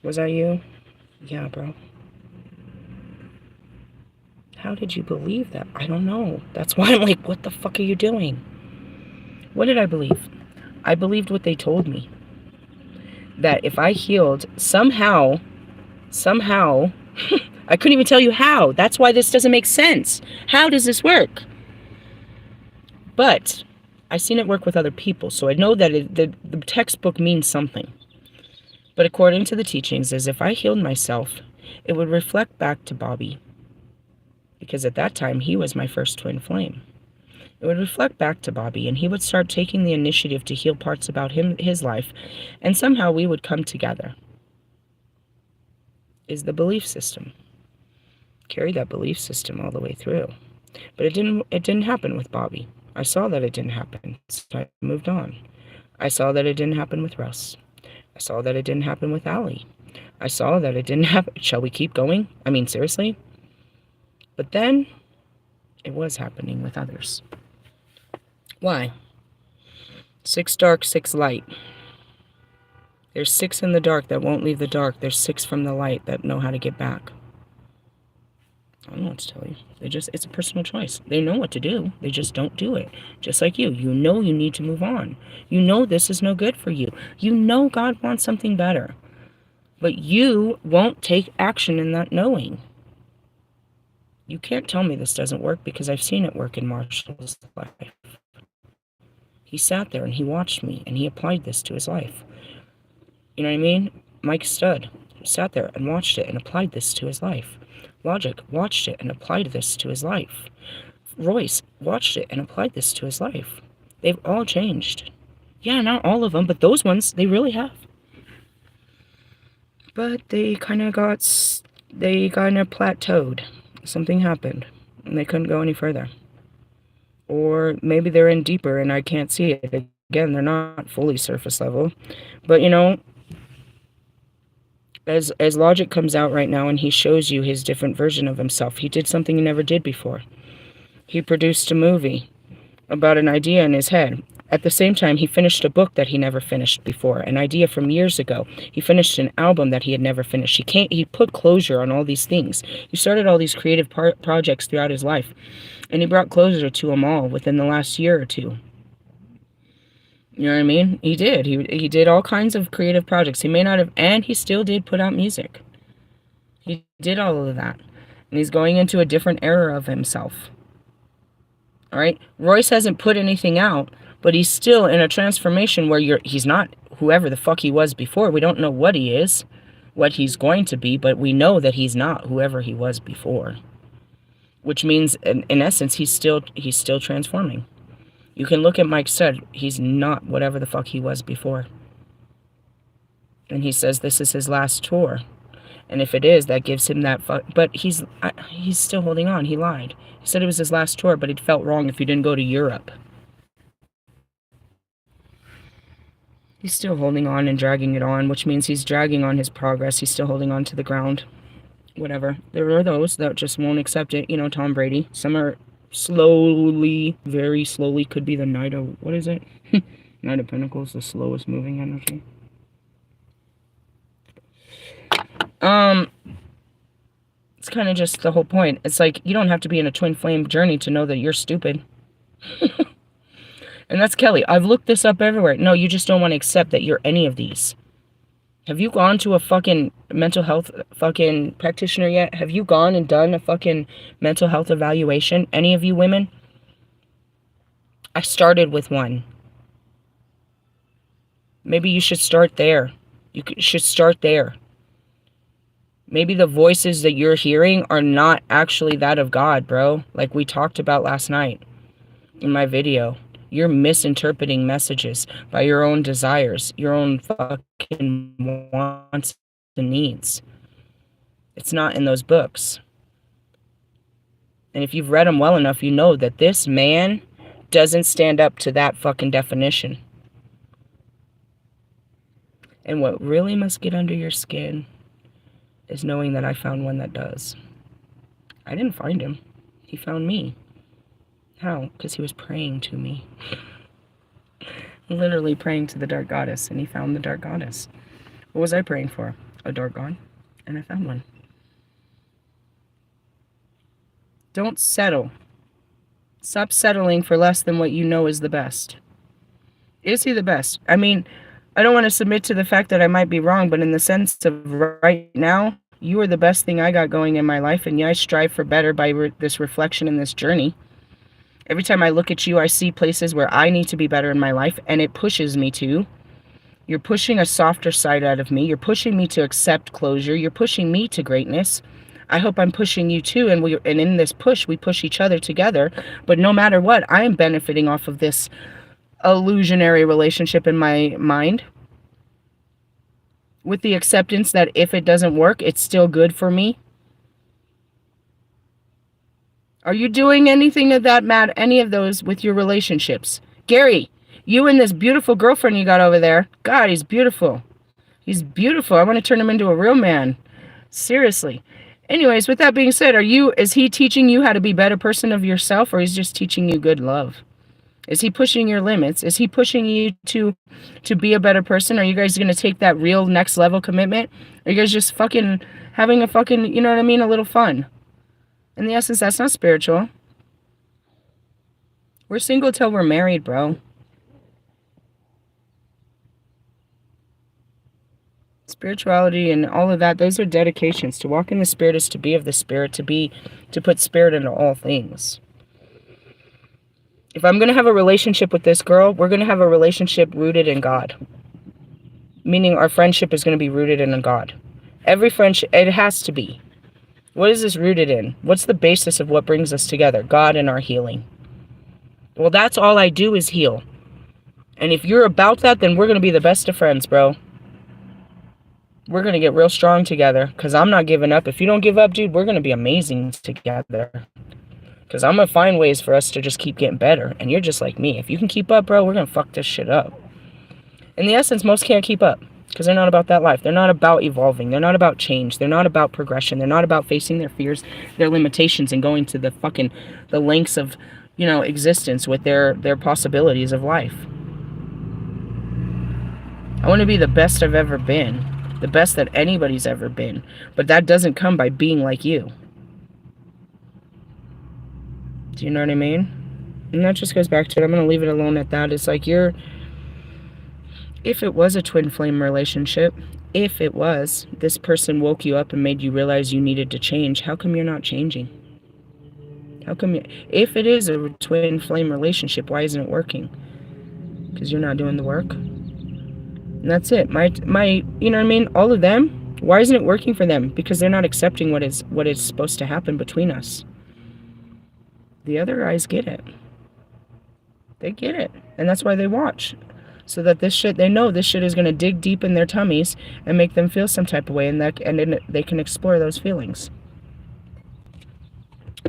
Was that you? Yeah, bro. How did you believe that? I don't know. That's why I'm like, what the fuck are you doing? What did I believe? I believed what they told me. That if I healed, somehow, I couldn't even tell you how. That's why this doesn't make sense. How does this work? But I've seen it work with other people, so I know that the textbook means something. But according to the teachings, is if I healed myself, it would reflect back to Bobby. Because at that time, he was my first twin flame. It would reflect back to Bobby, and he would start taking the initiative to heal parts about his life, and somehow we would come together. Is the belief system. Carry that belief system all the way through. But it didn't happen with Bobby. I saw that it didn't happen, so I moved on. I saw that it didn't happen with Russ. I saw that it didn't happen with Allie. I saw that it didn't happen. Shall we keep going? I mean, seriously? But then, it was happening with others. Why? 6 dark, 6 light. There's 6 in the dark that won't leave the dark. There's 6 from the light that know how to get back. I don't know what to tell you. It's a personal choice. They know what to do. They just don't do it. Just like you. You know you need to move on. You know this is no good for you. You know God wants something better. But you won't take action in that knowing. You can't tell me this doesn't work because I've seen it work in Marshall's life. He sat there and he watched me and he applied this to his life. You know what I mean? Mike Stud sat there and watched it and applied this to his life. Logic watched it and applied this to his life. Royce watched it and applied this to his life. They've all changed. Yeah, not all of them, but those ones, they really have. But they kind of plateaued. Something happened and they couldn't go any further. Or maybe they're in deeper and I can't see it. Again, they're not fully surface level. But, you know, as Logic comes out right now and he shows you his different version of himself, he did something he never did before. He produced a movie about an idea in his head. At the same time, he finished a book that he never finished before, an idea from years ago. He finished an album that he had never finished. He put closure on all these things. He started all these creative projects throughout his life, and he brought closure to them all within the last year or two. You know what I mean? He did. He did all kinds of creative projects. He may not have, and he still did put out music. He did all of that. And he's going into a different era of himself. All right? Royce hasn't put anything out, but he's still in a transformation where he's not whoever the fuck he was before. We don't know what he is, what he's going to be, but we know that he's not whoever he was before. Which means, in essence, he's still transforming. You can look at Mike Stud. He's not whatever the fuck he was before. And he says this is his last tour. And if it is, that gives him that but he's still holding on. He lied. He said it was his last tour, but it felt wrong if he didn't go to Europe. He's still holding on and dragging it on, which means he's dragging on his progress. He's still holding on to the ground. Whatever. There are those that just won't accept it. You know, Tom Brady. Some are slowly, very slowly, could be the Knight of, what is it? Knight of Pentacles, the slowest moving energy. It's kind of just the whole point. It's like, you don't have to be in a twin flame journey to know that you're stupid. And that's Kelly. I've looked this up everywhere. No, you just don't want to accept that you're any of these. Have you gone to a fucking mental health fucking practitioner yet? Have you gone and done a fucking mental health evaluation? Any of you women? I started with one. Maybe you should start there. You should start there. Maybe the voices that you're hearing are not actually that of God, bro. Like we talked about last night in my video. You're misinterpreting messages by your own desires, your own fucking wants and needs. It's not in those books. And if you've read them well enough, you know that this man doesn't stand up to that fucking definition. And what really must get under your skin is knowing that I found one that does. I didn't find him. He found me. How? Because he was praying to me. Literally praying to the dark goddess, and he found the dark goddess. What was I praying for? A dark god? And I found one. Don't settle. Stop settling for less than what you know is the best. Is he the best? I mean, I don't want to submit to the fact that I might be wrong, but in the sense of right now, you are the best thing I got going in my life, and yeah, I strive for better by this reflection in this journey. Every time I look at you, I see places where I need to be better in my life, and it pushes me to. You're pushing a softer side out of me. You're pushing me to accept closure. You're pushing me to greatness. I hope I'm pushing you too, and in this push, we push each other together. But no matter what, I am benefiting off of this illusionary relationship in my mind, with the acceptance that if it doesn't work, it's still good for me. Are you doing anything of that, Matt? Any of those with your relationships? Gary, you and this beautiful girlfriend you got over there. God, he's beautiful. He's beautiful. I want to turn him into a real man. Seriously. Anyways, with that being said, is he teaching you how to be a better person of yourself, or he's just teaching you good love? Is he pushing your limits? Is he pushing you to be a better person? Are you guys going to take that real next level commitment? Are you guys just fucking having a fucking, you know what I mean, a little fun? In the essence, that's not spiritual. We're single till we're married, bro. Spirituality and all of that, those are dedications. To walk in the spirit is to be of the spirit, to put spirit into all things. If I'm going to have a relationship with this girl, we're going to have a relationship rooted in God. Meaning our friendship is going to be rooted in a God. Every friendship, it has to be. What is this rooted in? What's the basis of what brings us together? God and our healing. Well, that's all I do is heal. And if you're about that, then we're going to be the best of friends, bro. We're going to get real strong together, because I'm not giving up. If you don't give up, dude, we're going to be amazing together. Because I'm going to find ways for us to just keep getting better. And you're just like me. If you can keep up, bro, we're going to fuck this shit up. In the essence, most can't keep up. Because they're not about that life. They're not about evolving. They're not about change. They're not about progression. They're not about facing their fears, their limitations, and going to the lengths of, you know, existence with their possibilities of life. I want to be the best I've ever been. The best that anybody's ever been. But that doesn't come by being like you. Do you know what I mean? And that just goes back to it. I'm going to leave it alone at that. It's like if it was a twin flame relationship, if it was, this person woke you up and made you realize you needed to change, how come you're not changing? How come if it is a twin flame relationship, why isn't it working? Because you're not doing the work. And that's it. My, you know what I mean? All of them, why isn't it working for them? Because they're not accepting what is supposed to happen between us. The other guys get it. They get it. And that's why they watch. So that this shit, they know this shit is going to dig deep in their tummies and make them feel some type of way, and then they can explore those feelings.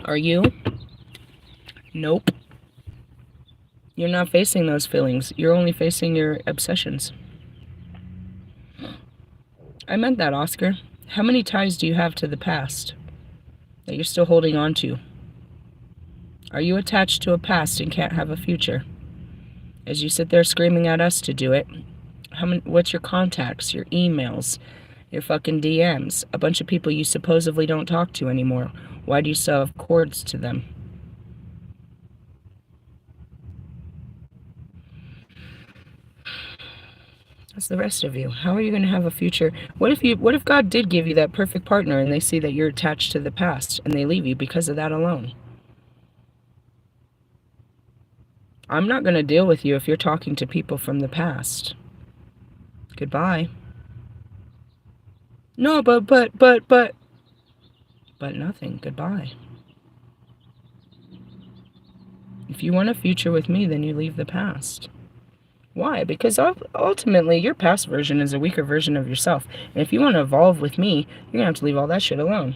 Are you? Nope. You're not facing those feelings. You're only facing your obsessions. I meant that, Oscar. How many ties do you have to the past that you're still holding on to? Are you attached to a past and can't have a future? As you sit there screaming at us to do it, what's your contacts, your emails, your fucking DMs, a bunch of people you supposedly don't talk to anymore? Why do you still have cords to them? That's the rest of you. How are you going to have a future? What if God did give you that perfect partner and they see that you're attached to the past and they leave you because of that alone? I'm not going to deal with you if you're talking to people from the past. Goodbye. No, but nothing. Goodbye. If you want a future with me, then you leave the past. Why? Because ultimately, your past version is a weaker version of yourself. And if you want to evolve with me, you're going to have to leave all that shit alone.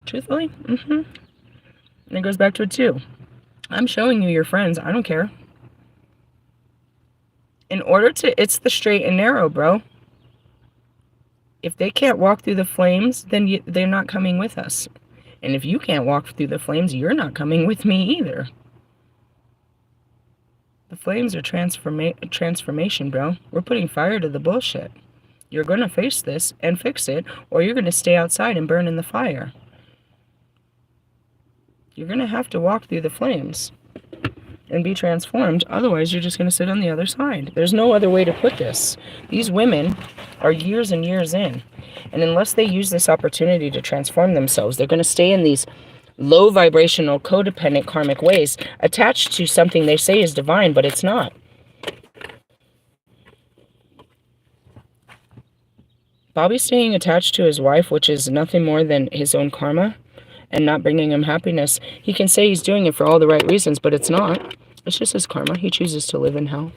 Truthfully? And it goes back to it too. I'm showing you your friends. I don't care. It's the straight and narrow, bro. If they can't walk through the flames, then they're not coming with us. And if you can't walk through the flames, you're not coming with me either. The flames are transformation, bro. We're putting fire to the bullshit. You're going to face this and fix it, or you're going to stay outside and burn in the fire. You're going to have to walk through the flames and be transformed. Otherwise, you're just going to sit on the other side. There's no other way to put this. These women are years and years in. And unless they use this opportunity to transform themselves, they're going to stay in these low vibrational, codependent, karmic ways, attached to something they say is divine, but it's not. Bobby's staying attached to his wife, which is nothing more than his own karma, and not bringing him happiness. He can say he's doing it for all the right reasons, but it's not. It's just his karma. He chooses to live in hell.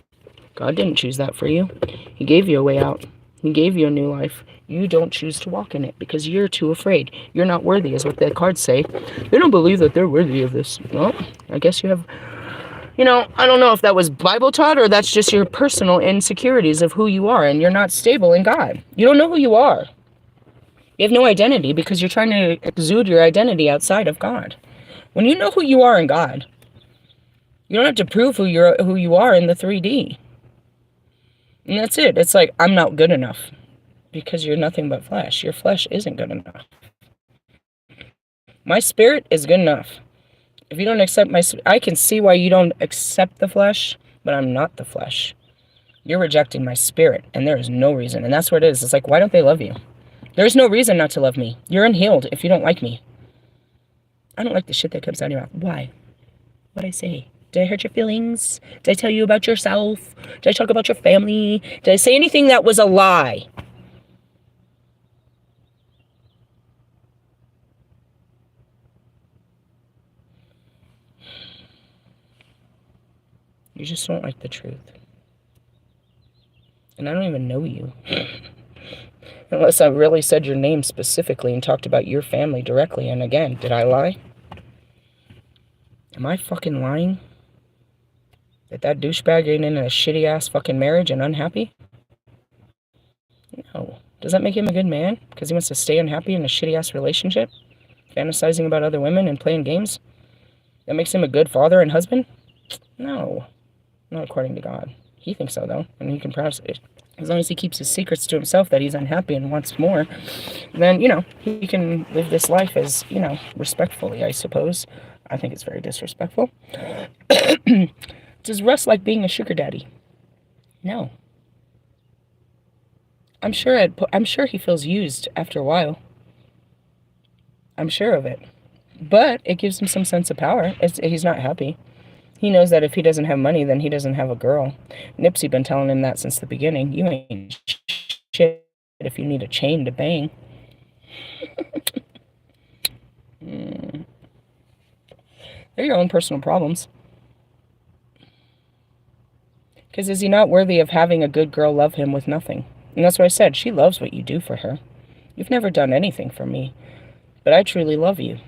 God didn't choose that for you. He gave you a way out. He gave you a new life. You don't choose to walk in it because you're too afraid. You're not worthy, is what the cards say. They don't believe that they're worthy of this. Well, I guess you have, I don't know if that was Bible taught or that's just your personal insecurities of who you are, and you're not stable in God. You don't know who you are. You have no identity because you're trying to exude your identity outside of God. When you know who you are in God, you don't have to prove who you are in the 3D. And that's it. It's like, I'm not good enough because you're nothing but flesh. Your flesh isn't good enough. My spirit is good enough. If you don't accept I can see why you don't accept the flesh, but I'm not the flesh. You're rejecting my spirit, and there is no reason. And that's what it is. It's like, why don't they love you? There's no reason not to love me. You're unhealed if you don't like me. I don't like the shit that comes out of your mouth. Why? What'd I say? Did I hurt your feelings? Did I tell you about yourself? Did I talk about your family? Did I say anything that was a lie? You just don't like the truth. And I don't even know you. Unless I really said your name specifically and talked about your family directly. And again, did I lie? Am I fucking lying? That douchebag ain't in a shitty ass fucking marriage and unhappy? No. Does that make him a good man? Because he wants to stay unhappy in a shitty ass relationship? Fantasizing about other women and playing games? That makes him a good father and husband? No. Not according to God. He thinks so, though. And he can perhaps, as long as he keeps his secrets to himself that he's unhappy and wants more, then, he can live this life as, respectfully, I suppose. I think it's very disrespectful. Does Russ like being a sugar daddy? No. I'm sure he feels used after a while. I'm sure of it. But it gives him some sense of power. He's not happy. He knows that if he doesn't have money, then he doesn't have a girl. Nipsey been telling him that since the beginning. You ain't shit if you need a chain to bang. They're your own personal problems. Because is he not worthy of having a good girl love him with nothing? And that's what I said. She loves what you do for her. You've never done anything for me. But I truly love you.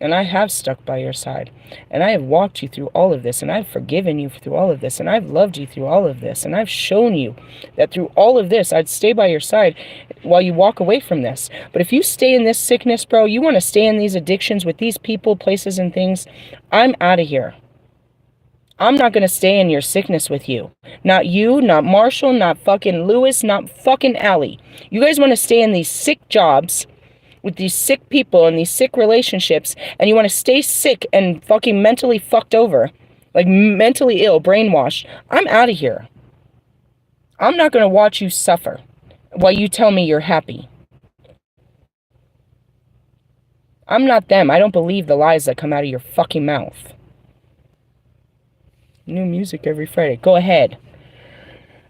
And I have stuck by your side. And I have walked you through all of this. And I've forgiven you through all of this. And I've loved you through all of this. And I've shown you that through all of this, I'd stay by your side while you walk away from this. But if you stay in this sickness, bro, you want to stay in these addictions with these people, places, and things, I'm out of here. I'm not going to stay in your sickness with you. Not you, not Marshall, not fucking Lewis, not fucking Allie. You guys want to stay in these sick jobs with these sick people and these sick relationships, and you want to stay sick and fucking mentally fucked over, like mentally ill, brainwashed. I'm out of here. I'm not going to watch you suffer while you tell me you're happy. I'm not them. I don't believe the lies that come out of your fucking mouth. New music every Friday. Go ahead.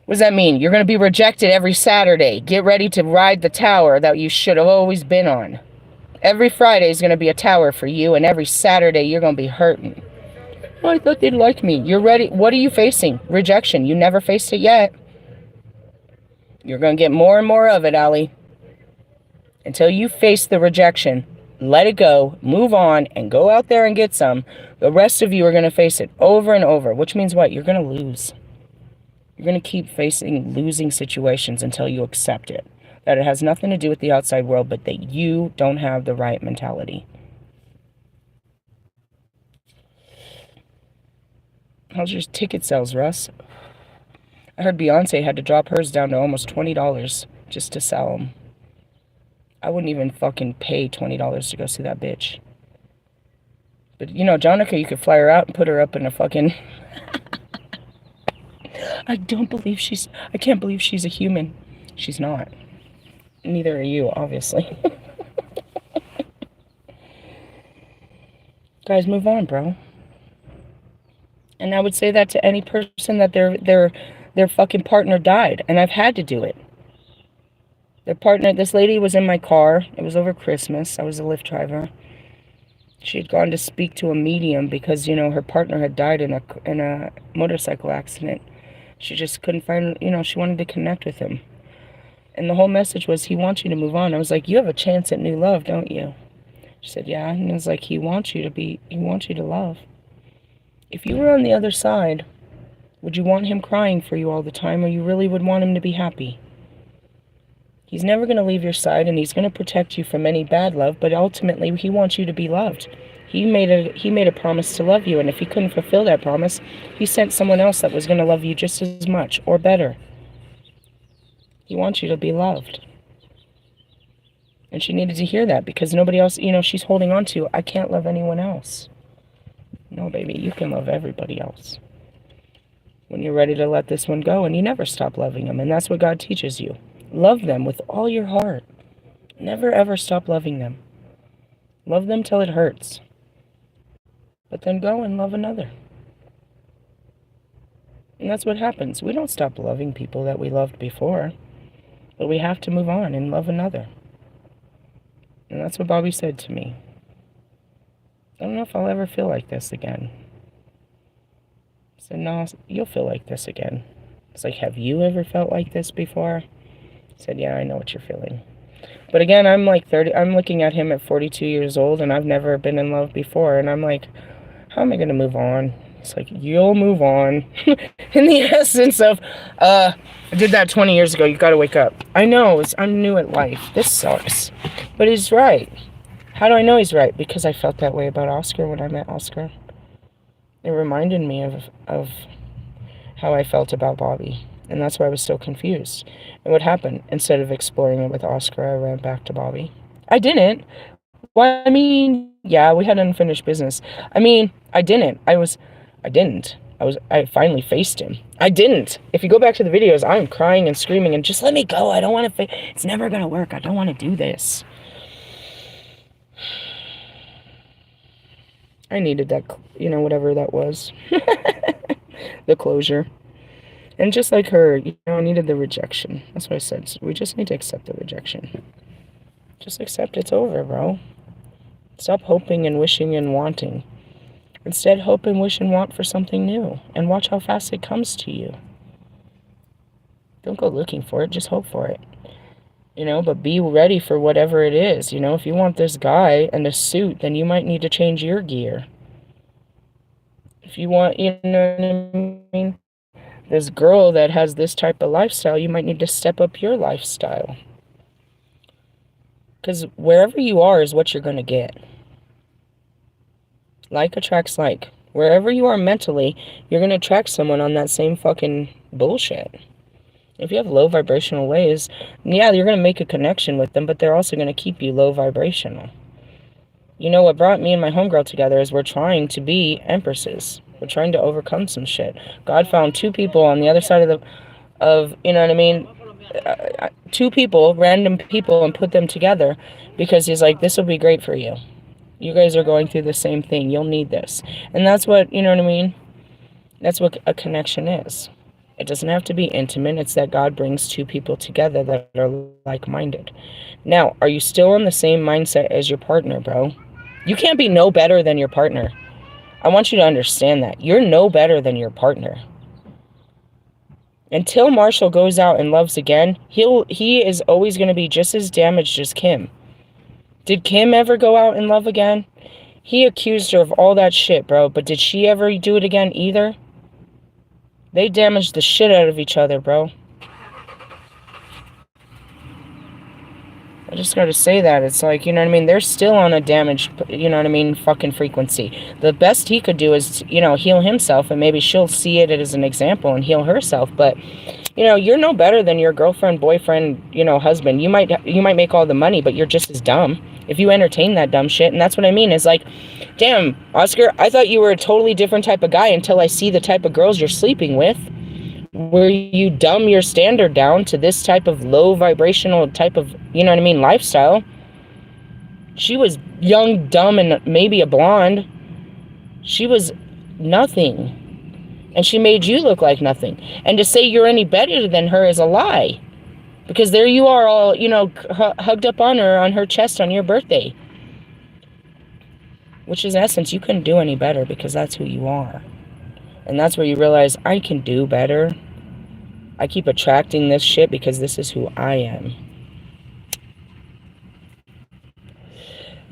What does that mean? You're going to be rejected every Saturday. Get ready to ride the tower that you should have always been on. Every Friday is going to be a tower for you, and every Saturday you're going to be hurting. Oh, I thought they'd like me. You're ready. What are you facing? Rejection. You never faced it yet. You're going to get more and more of it, Allie. Until you face the rejection, let it go, move on, and go out there and get some. The rest of you are going to face it over and over, which means what? You're going to lose. You're going to keep facing losing situations until you accept it. That it has nothing to do with the outside world, but that you don't have the right mentality. How's your ticket sales, Russ? I heard Beyonce had to drop hers down to almost $20 just to sell them. I wouldn't even fucking pay $20 to go see that bitch. But, you know, Jonica, you could fly her out and put her up in a fucking... I can't believe she's a human. She's not. Neither are you, obviously. Guys, move on, bro. And I would say that to any person that their fucking partner died. And I've had to do it. Their partner, this lady was in my car. It was over Christmas. I was a Lyft driver. She had gone to speak to a medium because, you know, her partner had died in a motorcycle accident. She just couldn't find, you know, she wanted to connect with him. And the whole message was, he wants you to move on. I was like, you have a chance at new love, don't you? She said, yeah. And it was like, he wants you to love. If you were on the other side, would you want him crying for you all the time, or you really would want him to be happy? He's never going to leave your side, and he's going to protect you from any bad love, but ultimately he wants you to be loved. He made a promise to love you, and if he couldn't fulfill that promise, he sent someone else that was going to love you just as much or better. He wants you to be loved. And she needed to hear that, because nobody else, you know, she's holding on to, I can't love anyone else. No, baby, you can love everybody else. When you're ready to let this one go, and you never stop loving them, and that's what God teaches you. Love them with all your heart. Never ever stop loving them. Love them till it hurts. But then go and love another. And that's what happens. We don't stop loving people that we loved before. But we have to move on and love another. And that's what Bobby said to me. I don't know if I'll ever feel like this again. I said, no, you'll feel like this again. It's like, have you ever felt like this before? I said, yeah, I know what you're feeling. But again, I'm like 30. I'm looking at him at 42 years old, and I've never been in love before. And I'm like, how am I going to move on? It's like, you'll move on. In the essence of, I did that 20 years ago. You got to wake up. I know. I'm new at life. This sucks. But he's right. How do I know he's right? Because I felt that way about Oscar when I met Oscar. It reminded me of how I felt about Bobby. And that's why I was so confused. And what happened? Instead of exploring it with Oscar, I ran back to Bobby. I didn't. Well, I mean, yeah, we had unfinished business. I mean, I didn't. I finally faced him. I didn't. If you go back to the videos, I'm crying and screaming and just let me go. I don't want to it's never going to work. I don't want to do this. I needed that, you know, whatever that was. The closure. And just like her, you know, I needed the rejection. That's what I said. So we just need to accept the rejection. Just accept it's over, bro. Stop hoping and wishing and wanting. Instead, hope and wish and want for something new. And watch how fast it comes to you. Don't go looking for it, just hope for it. You know, but be ready for whatever it is. You know, if you want this guy and a suit, then you might need to change your gear. If you want, you know what I mean, this girl that has this type of lifestyle, you might need to step up your lifestyle. Because wherever you are is what you're going to get. Like attracts like. Wherever you are mentally, you're going to attract someone on that same fucking bullshit. If you have low vibrational waves, yeah, you're going to make a connection with them, but they're also going to keep you low vibrational. You know, what brought me and my homegirl together is we're trying to be empresses. We're trying to overcome some shit. God found two people on the other side of you know what I mean? Two people, random people, and put them together because he's like, this will be great for you. You guys are going through the same thing. You'll need this. And that's what, you know what I mean? That's what a connection is. It doesn't have to be intimate. It's that God brings two people together that are like-minded. Now, are you still in the same mindset as your partner, bro? You can't be no better than your partner. I want you to understand that. You're no better than your partner. Until Marshall goes out and loves again, he is always going to be just as damaged as Kim. Did Kim ever go out and love again? He accused her of all that shit, bro. But did she ever do it again either? They damaged the shit out of each other, bro. I just gotta say that. It's like, you know what I mean? They're still on a damaged, you know what I mean, fucking frequency. The best he could do is, you know, heal himself, and maybe she'll see it as an example and heal herself. But, you know, you're no better than your girlfriend, boyfriend, you know, husband. You might make all the money, but you're just as dumb if you entertain that dumb shit. And that's what I mean. Is like, damn, Oscar, I thought you were a totally different type of guy until I see the type of girls you're sleeping with. Where you dumb your standard down to this type of low vibrational type of, you know what I mean, lifestyle. She was young, dumb, and maybe a blonde. She was nothing. And she made you look like nothing. And to say you're any better than her is a lie. Because there you are all, you know, hugged up on her chest on your birthday. Which is in essence, you couldn't do any better because that's who you are. And that's where you realize, I can do better. I keep attracting this shit because this is who I am.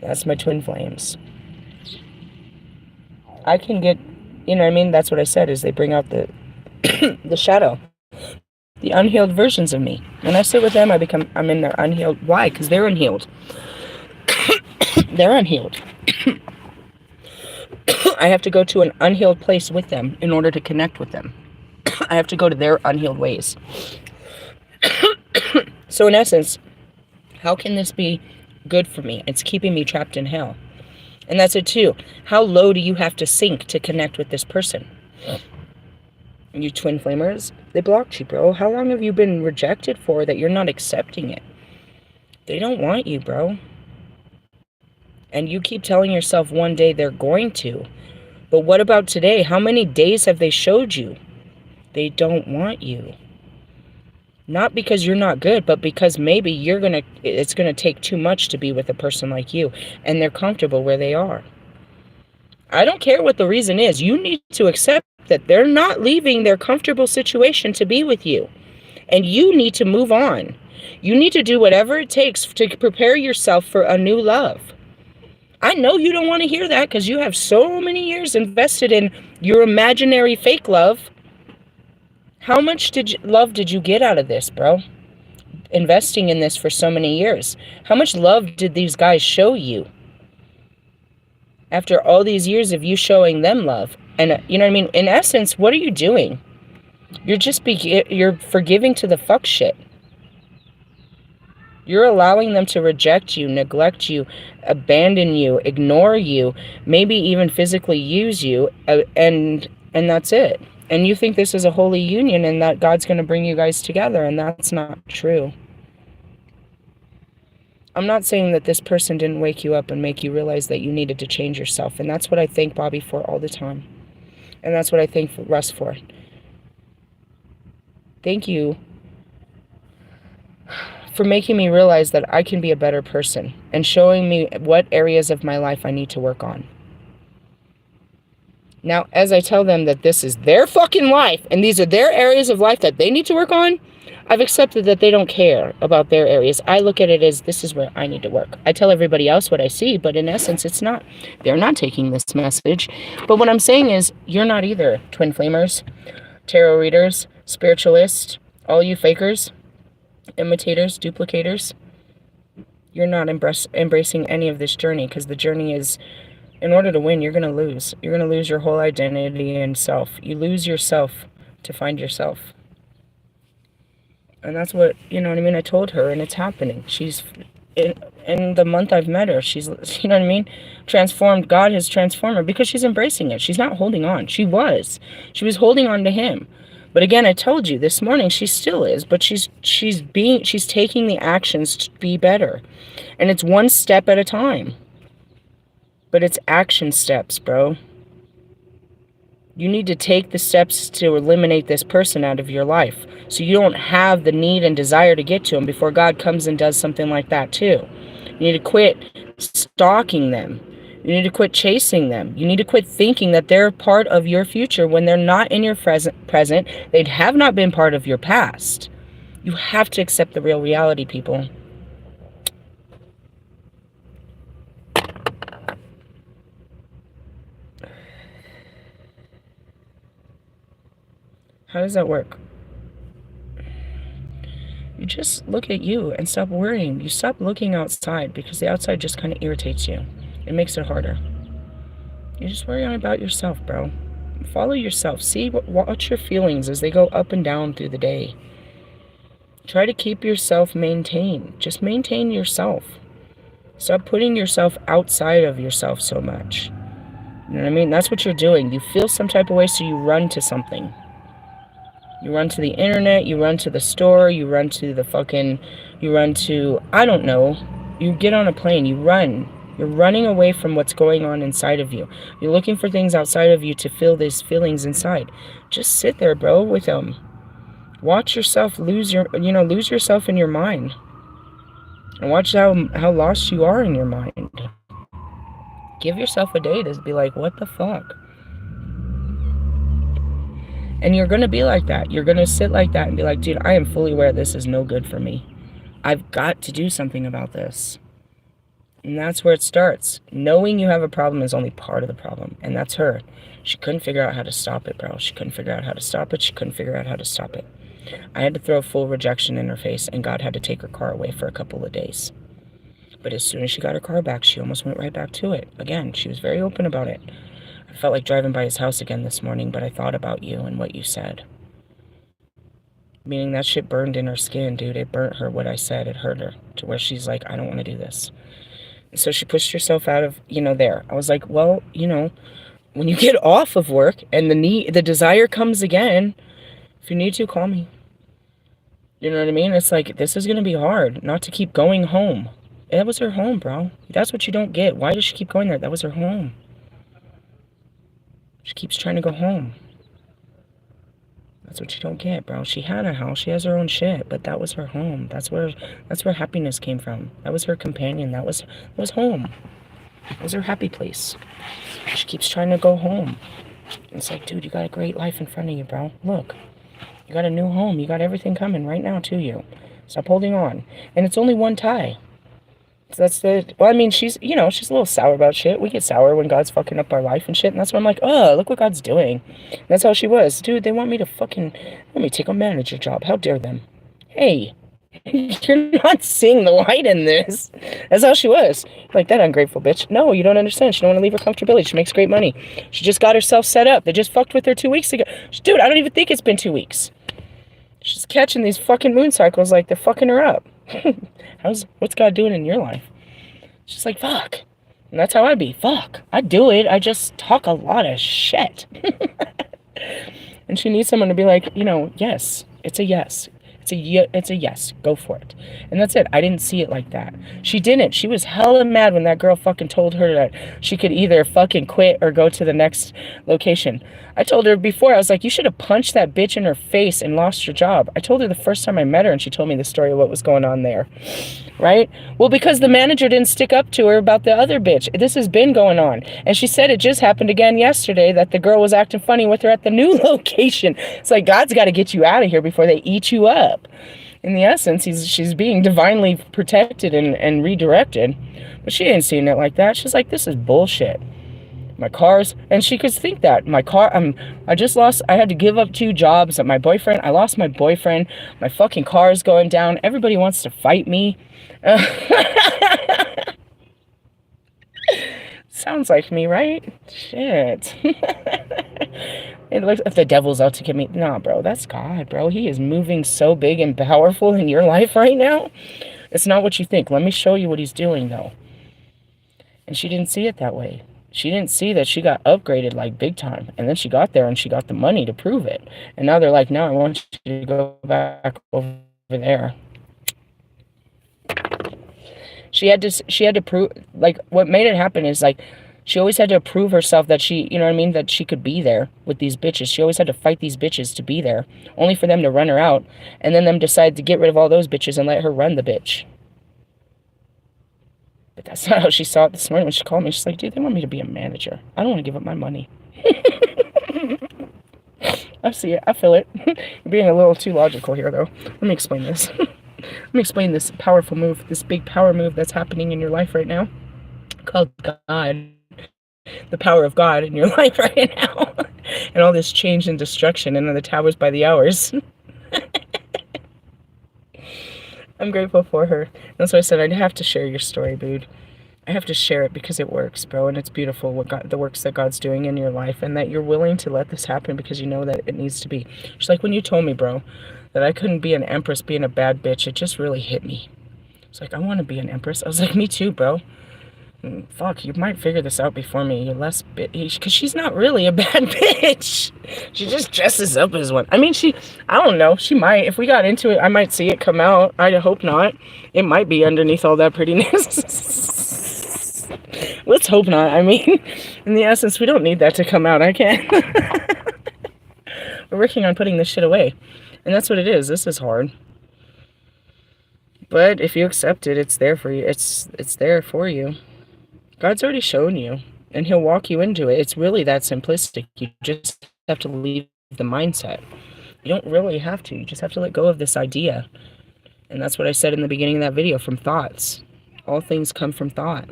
That's my twin flames. I can get, you know what I mean? That's what I said, is they bring out the the shadow. The unhealed versions of me. When I sit with them, I'm in their unhealed. Why? Because they're unhealed. They're unhealed. I have to go to an unhealed place with them in order to connect with them. I have to go to their unhealed ways. So in essence, how can this be good for me? It's keeping me trapped in hell. And that's it too. How low do you have to sink to connect with this person? You twin flamers, they blocked you, bro. How long have you been rejected for that you're not accepting it? They don't want you, bro. And you keep telling yourself one day they're going to. But what about today? How many days have they showed you? They don't want you. Not because you're not good, but because maybe it's gonna take too much to be with a person like you. And they're comfortable where they are. I don't care what the reason is. You need to accept that they're not leaving their comfortable situation to be with you. And you need to move on. You need to do whatever it takes to prepare yourself for a new love. I know you don't want to hear that because you have so many years invested in your imaginary fake love. How much love did you get out of this, bro? Investing in this for so many years. How much love did these guys show you? After all these years of you showing them love. And you know what I mean? In essence, what are you doing? You're forgiving to the fuck shit. You're allowing them to reject you, neglect you, abandon you, ignore you, maybe even physically use you, and that's it. And you think this is a holy union and that God's going to bring you guys together, and that's not true. I'm not saying that this person didn't wake you up and make you realize that you needed to change yourself, and that's what I thank Bobby for all the time. And that's what I thank Russ for. Thank you for making me realize that I can be a better person and showing me what areas of my life I need to work on. Now, as I tell them that this is their fucking life and these are their areas of life that they need to work on, I've accepted that they don't care about their areas. I look at it as this is where I need to work. I tell everybody else what I see, but in essence, it's not. They're not taking this message. But what I'm saying is, you're not either. Twin flamers, tarot readers, spiritualists, all you fakers, imitators, duplicators. You're not embracing any of this journey, because the journey is, in order to win, you're going to lose. You're going to lose your whole identity and self. You lose yourself to find yourself. And that's what, you know what I mean? I told her, and it's happening. She's, in the month I've met her, she's, you know what I mean? Transformed. God has transformed her because she's embracing it. She's not holding on. She was holding on to him. But again, I told you this morning, she still is, but she's taking the actions to be better. And it's one step at a time. But it's action steps, bro. You need to take the steps to eliminate this person out of your life, so you don't have the need and desire to get to him before God comes and does something like that too. You need to quit stalking them. You need to quit chasing them. You need to quit thinking that they're part of your future when they're not in your present. They have not been part of your past. You have to accept the real reality, people. How does that work? You just look at you and stop worrying. You stop looking outside, because the outside just kind of irritates you. It makes it harder. You just worry about yourself, bro. Follow yourself. Watch your feelings as they go up and down through the day. Try to keep yourself maintained. Just maintain yourself. Stop putting yourself outside of yourself so much. You know what I mean? That's what you're doing. You feel some type of way, so you run to something. You run to the internet, you run to the store, you run to I don't know. You get on a plane, you run. You're running away from what's going on inside of you. You're looking for things outside of you to feel these feelings inside. Just sit there, bro, with them. Watch yourself lose yourself in your mind. And watch how lost you are in your mind. Give yourself a day to be like, what the fuck? And you're going to be like that. You're going to sit like that and be like, dude, I am fully aware this is no good for me. I've got to do something about this. And that's where it starts. Knowing you have a problem is only part of the problem. And that's her. She couldn't figure out how to stop it, bro. She couldn't figure out how to stop it. She couldn't figure out how to stop it. I had to throw full rejection in her face, and God had to take her car away for a couple of days. But as soon as she got her car back, she almost went right back to it. Again, she was very open about it. I felt like driving by his house again this morning, but I thought about you and what you said. Meaning that shit burned in her skin, dude. It burnt her what I said. It hurt her to where she's like, I don't want to do this. And so she pushed herself out of, there. I was like, well, when you get off of work and the desire comes again, if you need to, call me. You know what I mean? It's like, this is going to be hard not to keep going home. That was her home, bro. That's what you don't get. Why does she keep going there? That was her home. She keeps trying to go home. That's what you don't get, bro. She had a house. She has her own shit, but that was her home. That's where happiness came from. That was her companion. That was home. That was her happy place. She keeps trying to go home. It's like, dude, you got a great life in front of you, bro. Look. You got a new home. You got everything coming right now to you. Stop holding on. And it's only one tie. So she's a little sour about shit. We get sour when God's fucking up our life and shit. And that's why I'm like, oh, look what God's doing. And that's how she was. Dude, they want me to take a manager job. How dare them? Hey, you're not seeing the light in this. That's how she was. Like, that ungrateful bitch. No, you don't understand. She don't want to leave her comfortability. She makes great money. She just got herself set up. They just fucked with her 2 weeks ago. Dude, I don't even think it's been 2 weeks. She's catching these fucking moon cycles like they're fucking her up. What's God doing in your life? She's like, fuck. And that's how I'd be. Fuck. I do it. I just talk a lot of shit. And she needs someone to be like, yes. It's a yes. It's a yes. Go for it. And that's it. I didn't see it like that. She didn't. She was hella mad when that girl fucking told her that she could either fucking quit or go to the next location. I told her before, I was like, you should have punched that bitch in her face and lost your job. I told her the first time I met her, and she told me the story of what was going on there. Right? Well, because the manager didn't stick up to her about the other bitch. This has been going on. And she said it just happened again yesterday that the girl was acting funny with her at the new location. It's like, God's got to get you out of here before they eat you up. up. In the essence, she's being divinely protected and redirected. But she ain't seeing it like that. She's like, this is bullshit. My cars, and she could think that my car, I had to give up 2 jobs. I lost my boyfriend. My fucking car is going down. Everybody wants to fight me. Sounds like me, right? Shit. It looks if the devil's out to get me. Nah, bro, that's God, bro. He is moving so big and powerful in your life right now. It's not what you think. Let me show you what he's doing, though. And she didn't see it that way. She didn't see that she got upgraded like big time. And then she got there and she got the money to prove it. And now they're like, no, I want you to go back over there. She had to prove, like, what made it happen is, like, she always had to prove herself that she, you know what I mean, that she could be there with these bitches. She always had to fight these bitches to be there, only for them to run her out, and then them decide to get rid of all those bitches and let her run the bitch. But that's not how she saw it this morning when she called me. She's like, dude, they want me to be a manager. I don't want to give up my money. I see it. I feel it. You're being a little too logical here, though. Let me explain this. Let me explain this powerful move, this big power move that's happening in your life right now, called God. The power of God in your life right now. And all this change and destruction and the towers by the hours. I'm grateful for her. That's why I said I'd have to share your story, dude. I have to share it because it works, bro, and it's beautiful the works that God's doing in your life, and that you're willing to let this happen because you know that it needs to be. Just like when you told me, bro, that I couldn't be an empress being a bad bitch, it just really hit me. It's like, I want to be an empress. I was like, me too, bro. Fuck, you might figure this out before me. You're less bitch, because she's not really a bad bitch. She just dresses up as one. I mean, I don't know. She might. If we got into it, I might see it come out. I hope not. It might be underneath all that prettiness. Let's hope not. I mean, in the essence, we don't need that to come out. I can't. We're working on putting this shit away. And that's what it is. This is hard. But if you accept it, it's there for you. It's there for you. God's already shown you, and he'll walk you into it. It's really that simplistic. You just have to leave the mindset. You don't really have to. You just have to let go of this idea. And that's what I said in the beginning of that video, from thoughts. All things come from thought.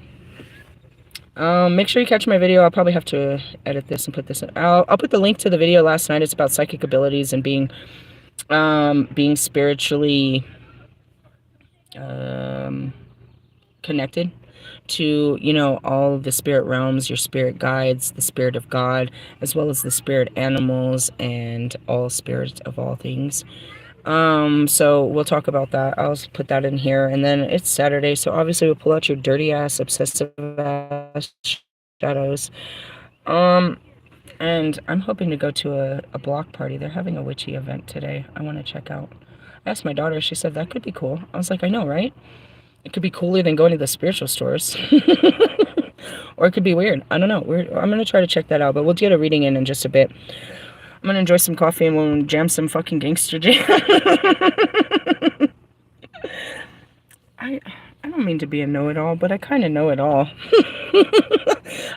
Make sure you catch my video. I'll probably have to edit this and put this in. I'll put the link to the video last night. It's about psychic abilities and being spiritually connected to, you know, all of the spirit realms, your spirit guides, the spirit of God, as well as the spirit animals and all spirits of all things. So we'll talk about that. I'll put that in here. And then it's Saturday, so obviously we'll pull out your dirty ass, obsessive ass shadows. And I'm hoping to go to a block party. They're having a witchy event today. I want to check out. I asked my daughter, she said that could be cool. I was like, I know, right? It could be cooler than going to the spiritual stores. Or it could be weird. I don't know. I'm going to try to check that out, but we'll get a reading in just a bit. I'm going to enjoy some coffee and we'll jam some fucking gangster jam. I don't mean to be a know-it-all, but I kind of know it all.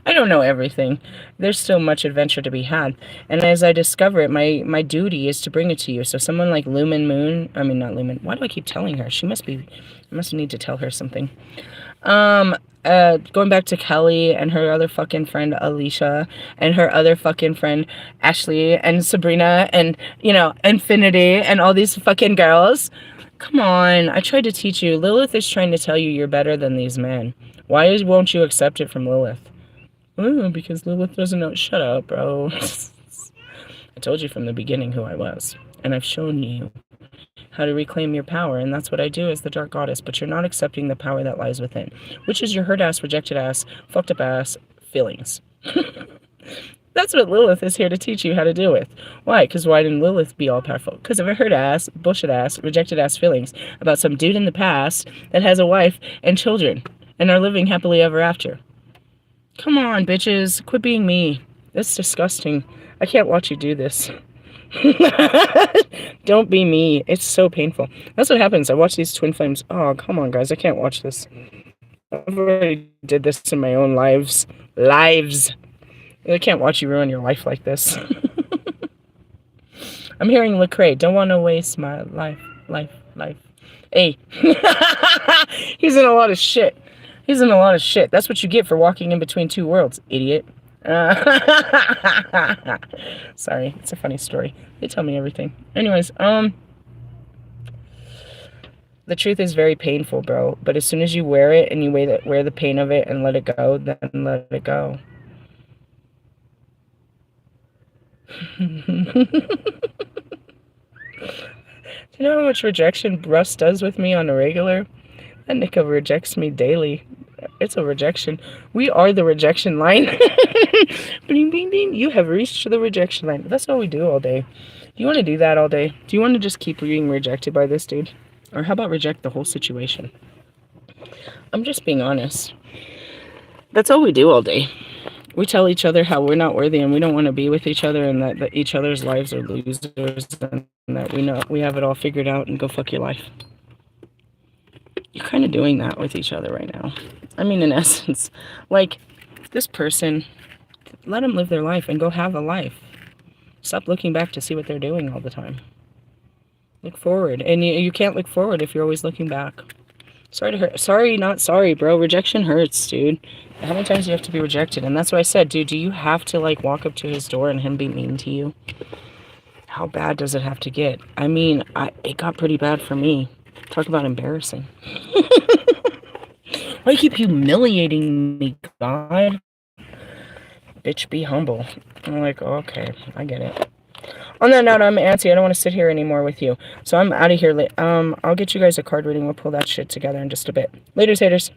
I don't know everything. There's still much adventure to be had. And as I discover it, my duty is to bring it to you. So someone like Lumen Moon, I mean, not Lumen. Why do I keep telling her? I must need to tell her something. Going back to Kelly and her other fucking friend Alicia and her other fucking friend Ashley and Sabrina and, you know, Infinity and all these fucking girls. Come on, I tried to teach you. Lilith is trying to tell you you're better than these men. Why won't you accept it from Lilith? Oh, because Lilith doesn't know. Shut up, bro. I told you from the beginning who I was. And I've shown you how to reclaim your power. And that's what I do as the Dark Goddess. But you're not accepting the power that lies within. Which is your hurt ass, rejected ass, fucked up ass feelings. That's what Lilith is here to teach you how to deal with. Why? Because why didn't Lilith be all powerful? Because of her hurt ass, bullshit ass, rejected ass feelings about some dude in the past that has a wife and children and are living happily ever after. Come on, bitches. Quit being me. It's disgusting. I can't watch you do this. Don't be me. It's so painful. That's what happens. I watch these twin flames. Oh, come on, guys. I can't watch this. I've already did this in my own lives. I can't watch you ruin your life like this. I'm hearing Lecrae. Don't want to waste my life. life. Hey. He's in a lot of shit. He's in a lot of shit. That's what you get for walking in between two worlds, idiot. Sorry, it's a funny story. They tell me everything. Anyways, the truth is very painful, bro. But as soon as you wear it and you wear the pain of it and let it go, then let it go. Do you know how much rejection Russ does with me on a regular? That nigga rejects me daily. It's a rejection. We are the rejection line. Bing, bing, bing. You have reached the rejection line. That's all we do all day. Do you want to do that all day? Do you want to just keep being rejected by this dude? Or how about reject the whole situation? I'm just being honest. That's all we do all day. We tell each other how we're not worthy and we don't want to be with each other, and that each other's lives are losers, and that we have it all figured out, and go fuck your life. You're kind of doing that with each other right now. I mean, in essence, like, this person, let them live their life and go have a life. Stop looking back to see what they're doing all the time. Look forward. And you can't look forward if you're always looking back. Sorry to hurt. Sorry, not sorry, bro. Rejection hurts, dude. How many times do you have to be rejected? And that's why I said, dude, do you have to, like, walk up to his door and him be mean to you? How bad does it have to get? I mean, it got pretty bad for me. Talk about embarrassing. Why do you keep humiliating me, God? Bitch, be humble. I'm like, okay, I get it. On that note, I'm antsy. I don't want to sit here anymore with you. So I'm out of here. I'll get you guys a card reading. We'll pull that shit together in just a bit. Later, haters.